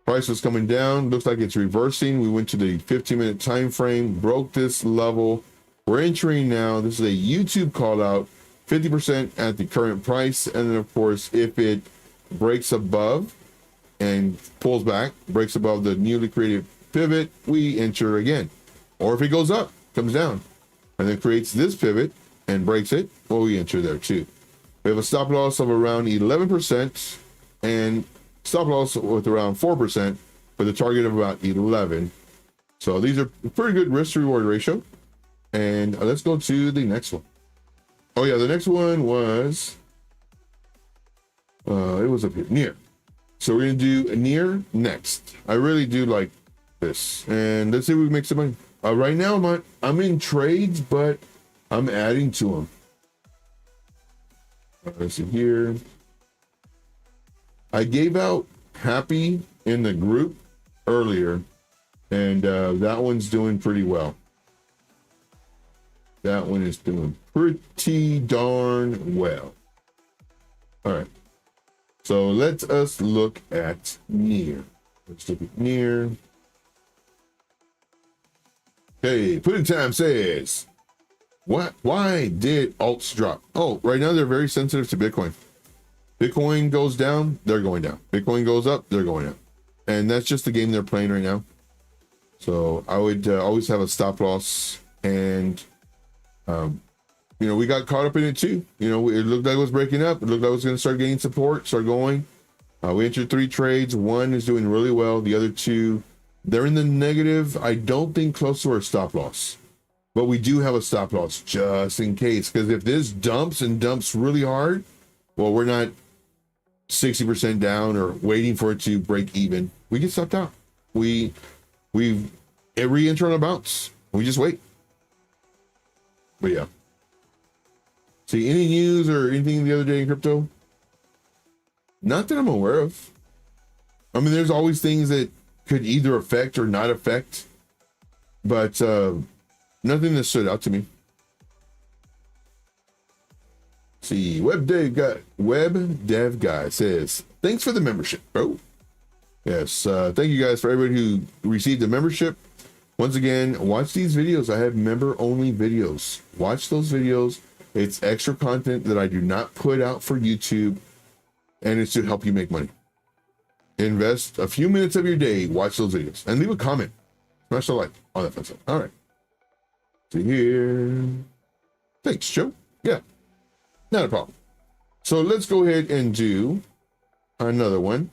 Price was coming down. Looks like it's reversing. We went to the 15-minute time frame, broke this level. We're entering now. This is a YouTube call out, 50% at the current price. And then, of course, if it breaks above and pulls back, breaks above the newly created pivot, we enter again. Or if it goes up, comes down, and then creates this pivot and breaks it, well, we enter there too. We have a stop loss of around 11% and stop loss with around 4% with a target of about 11. So these are pretty good risk to reward ratio. And let's go to the next one. Oh yeah, the next one was, it was up here, near. So we're gonna do near next. I really do like this. And let's see if we can make some money. Right now, I'm in trades, but I'm adding to them. Let's see here. I gave out happy in the group earlier, and that one's doing pretty well. That one is doing pretty darn well. All right. So let us look at near. Let's look at near. Okay, Pudding Time says, what? Why did alts drop? Oh, right now they're very sensitive to Bitcoin. Bitcoin goes down, they're going down. Bitcoin goes up, they're going up. And that's just the game they're playing right now. So I would always have a stop loss. And, you know, we got caught up in it too. You know, it looked like it was breaking up. It looked like it was going to start gaining support, start going. We entered 3 trades. One is doing really well. The other 2, they're in the negative. I don't think close to our stop loss. But we do have a stop loss just in case. Because if this dumps and dumps really hard, well, we're not 60% down or waiting for it to break even. We get stopped out. We re-enter on a bounce. We just wait. But yeah. See, any news or anything the other day in crypto? Not that I'm aware of. I mean, there's always things that could either affect or not affect. But nothing that stood out to me. See, Web Dev Guy says, thanks for the membership, bro. Yes, thank you guys for everybody who received the membership. Once again, watch these videos. I have member-only videos. Watch those videos. It's extra content that I do not put out for YouTube, and it's to help you make money. Invest a few minutes of your day, watch those videos, and leave a comment. Smash the like, all that fun stuff. All right. See here. Thanks, Joe. Yeah. Not a problem. So let's go ahead and do another one.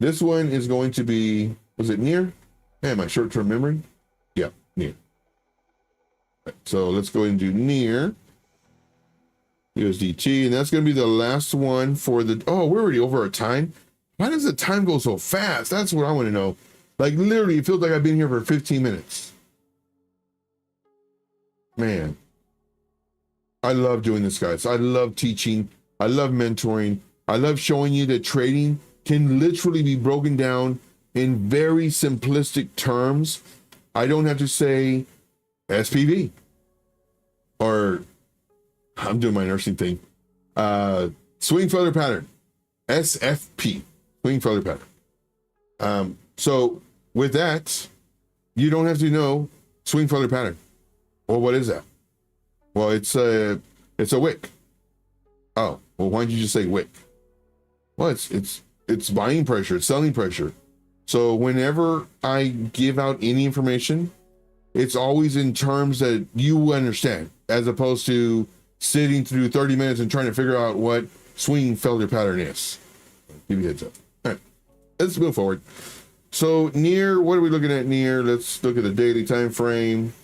This one is going to be, was it near? Man, my short-term memory. Yeah, near. Right, so let's go ahead and do near USDT, and that's going to be the last one for the, oh, we're already over our time. Why does the time go so fast? That's what I want to know. Like literally, it feels like I've been here for 15 minutes. Man, I love doing this, guys. I love teaching. I love mentoring. I love showing you that trading can literally be broken down in very simplistic terms. I don't have to say SPV or I'm doing my nursing thing. Swing failure pattern, SFP, swing failure pattern. So with that, you don't have to know swing failure pattern. Well, what is that? Well, it's a wick. Oh, well, why don't you just say wick? Well, it's buying pressure, it's selling pressure. So whenever I give out any information, it's always in terms that you understand, as opposed to sitting through 30 minutes and trying to figure out what swing failure pattern is. Give you a heads up. All right, let's move forward. So near, what are we looking at near? Let's look at the daily time frame.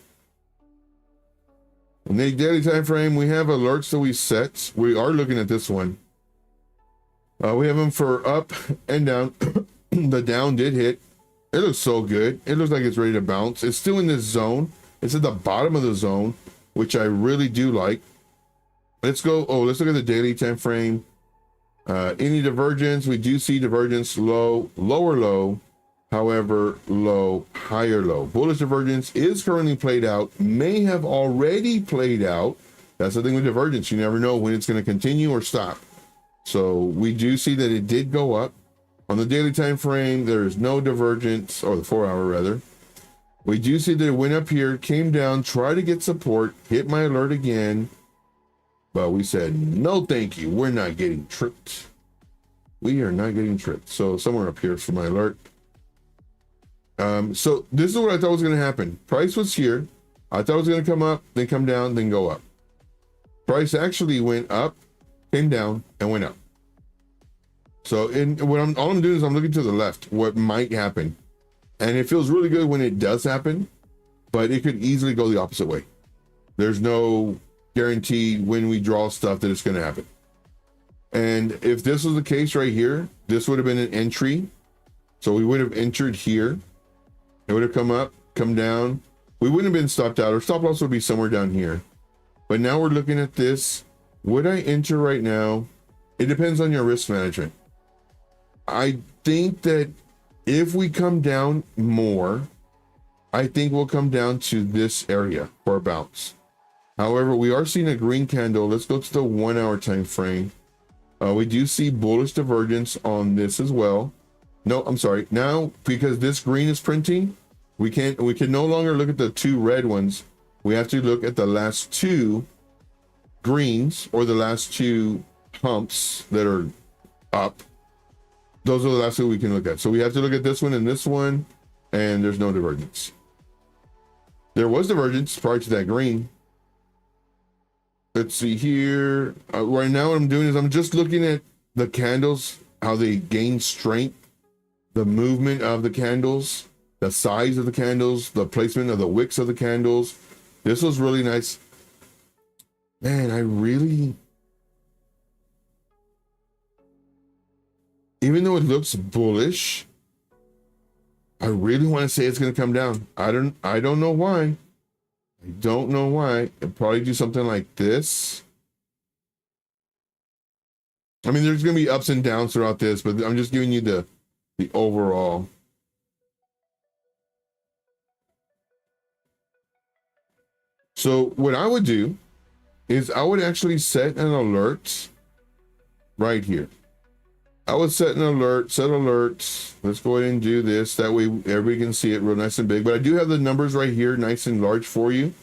In the daily time frame, we have alerts that we set. We are looking at this one. We have them for up and down. The down did hit. It looks so good. It looks like it's ready to bounce. It's still in this zone. It's at the bottom of the zone, which I really do like. Let's go. Oh, let's look at the daily time frame. Any divergence? We do see divergence low, lower low. However, low, higher low. Bullish divergence is currently played out. May have already played out. That's the thing with divergence. You never know when it's going to continue or stop. So we do see that it did go up. On the daily time frame, there is no divergence, or the 4 hour rather. We do see that it went up here, came down, tried to get support, hit my alert again. But we said, no, thank you. We're not getting tripped. We are not getting tripped. So somewhere up here for my alert. So this is what I thought was going to happen. Price was here. I thought it was going to come up, then come down, then go up. Price actually went up, came down, and went up. So all I'm doing is I'm looking to the left, what might happen. And it feels really good when it does happen, but it could easily go the opposite way. There's no guarantee when we draw stuff that it's going to happen. And if this was the case right here, this would have been an entry. So we would have entered here. It would have come up, come down. We wouldn't have been stopped out. Our stop loss would be somewhere down here. But now we're looking at this. Would I enter right now? It depends on your risk management. I think that if we come down more, I think we'll come down to this area for a bounce. However, we are seeing a green candle. Let's go to the 1 hour time frame. We do see bullish divergence on this as well. No, I'm sorry. Now, because this green is printing, we can no longer look at the two red ones. We have to look at the last two greens, or the last two humps that are up. Those are the last two we can look at. So we have to look at this one and this one, and there's no divergence. There was divergence prior to that green. Let's see here. Right now what I'm doing is I'm just looking at the candles, how they gain strength, the movement of the candles, the size of the candles, the placement of the wicks of the candles. This was really nice. Man, even though it looks bullish, I really want to say it's going to come down. I don't know why. I don't know why. It'll probably do something like this. I mean, there's going to be ups and downs throughout this, but I'm just giving you the overall. So what I would do is I would actually set an alert right here. I would set an alert, set alerts. Let's go ahead and do this. That way everybody can see it real nice and big. But I do have the numbers right here, nice and large for you.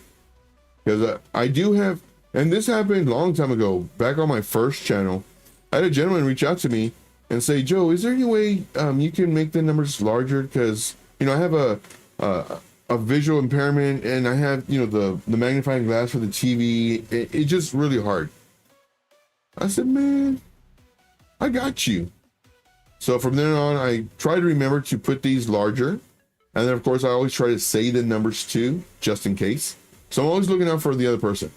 Because I do have, and this happened a long time ago, back on my first channel. I had a gentleman reach out to me and say, Joe, is there any way you can make the numbers larger? Because, you know, I have a visual impairment, and I have, you know, the magnifying glass for the TV. It's just really hard. I said, man, I got you. So from then on, I try to remember to put these larger. And then of course, I always try to say the numbers too, just in case. So I'm always looking out for the other person.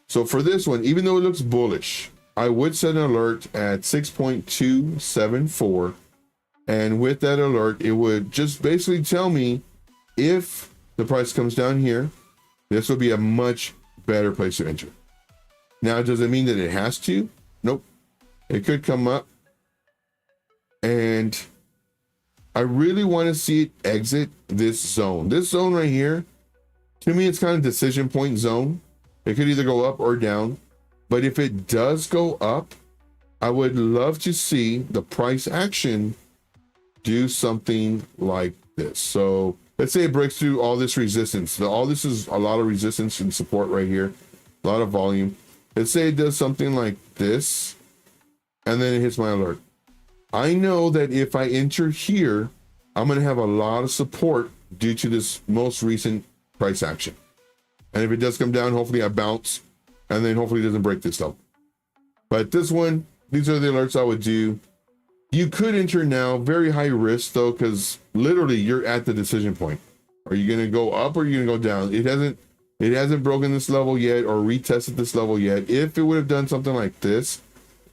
So for this one, even though it looks bullish, I would set an alert at 6.274. And with that alert, it would just basically tell me if the price comes down here, this will be a much better place to enter. Now, does it mean that it has to? Nope. It could come up. And I really want to see it exit this zone. This zone right here, to me, it's kind of decision point zone. It could either go up or down. But if it does go up, I would love to see the price action do something like this. So let's say it breaks through all this resistance. So all this is a lot of resistance and support right here, a lot of volume. Let's say it does something like this, and then it hits my alert. I know that if I enter here, I'm going to have a lot of support due to this most recent price action. And if it does come down, hopefully I bounce, and then hopefully it doesn't break this level. But this one, these are the alerts I would do. You could enter now, very high risk though, because literally you're at the decision point. Are you going to go up or are you going to go down? It hasn't broken this level yet or retested this level yet. If it would have done something like this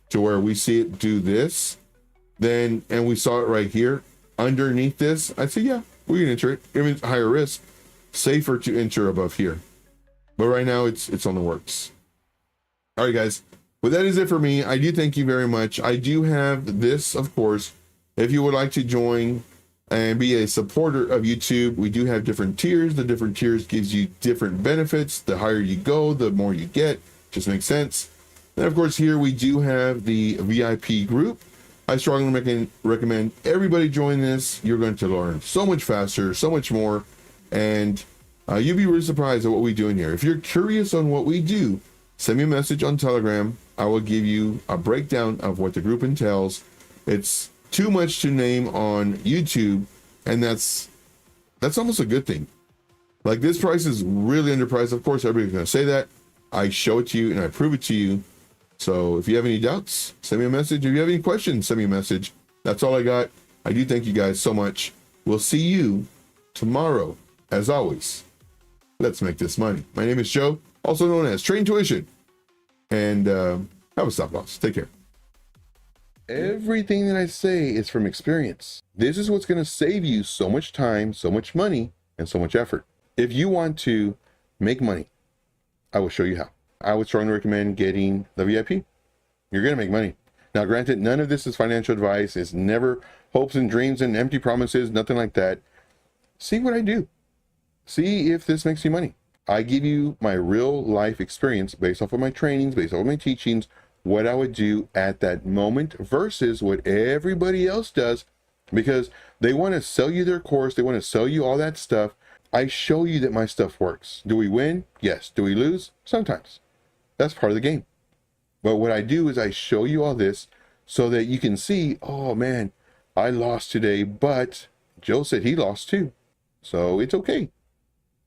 to where we see it do this, then, and we saw it right here underneath this, I'd say, yeah, we can enter it. I mean, it's higher risk, safer to enter above here. But right now it's on the works. All right, guys. Well, that is it for me. I do thank you very much. I do have this, of course, if you would like to join and be a supporter of YouTube, we do have different tiers. The different tiers gives you different benefits. The higher you go, the more you get. Just makes sense. And of course, here we do have the VIP group. I strongly recommend everybody join this. You're going to learn so much faster, so much more. And you'll be really surprised at what we do in here. If you're curious on what we do, send me a message on Telegram. I will give you a breakdown of what the group entails. It's too much to name on YouTube, and that's almost a good thing. Like, this price is really underpriced. Of course, everybody's going to say that. I show it to you and I prove it to you. So if you have any doubts, send me a message. If you have any questions, send me a message. That's all I got. I do thank you guys so much. We'll see you tomorrow. As always, let's make this money. My name is Joe, also known as Train Tuition. And have a stop loss. Take care. Everything that I say is from experience. This is what's going to save you so much time, so much money, and so much effort. If you want to make money, I will show you how. I would strongly recommend getting the VIP. You're going to make money. Now, granted, none of this is financial advice. It's never hopes and dreams and empty promises, nothing like that. See what I do. See if this makes you money. I give you my real life experience based off of my trainings, based off of my teachings, what I would do at that moment versus what everybody else does, because they want to sell you their course. They want to sell you all that stuff. I show you that my stuff works. Do we win? Yes. Do we lose? Sometimes. That's part of the game. But what I do is I show you all this so that you can see, oh man, I lost today, but Joe said he lost too. So it's okay.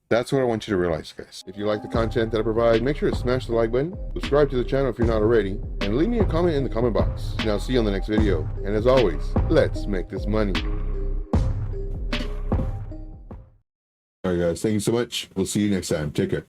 That's what I want you to realize, guys. If you like the content that I provide, make sure to smash the like button, subscribe to the channel if you're not already, and leave me a comment in the comment box. And I'll see you on the next video. And as always, let's make this money. All right, guys. Thank you so much. We'll see you next time. Take care.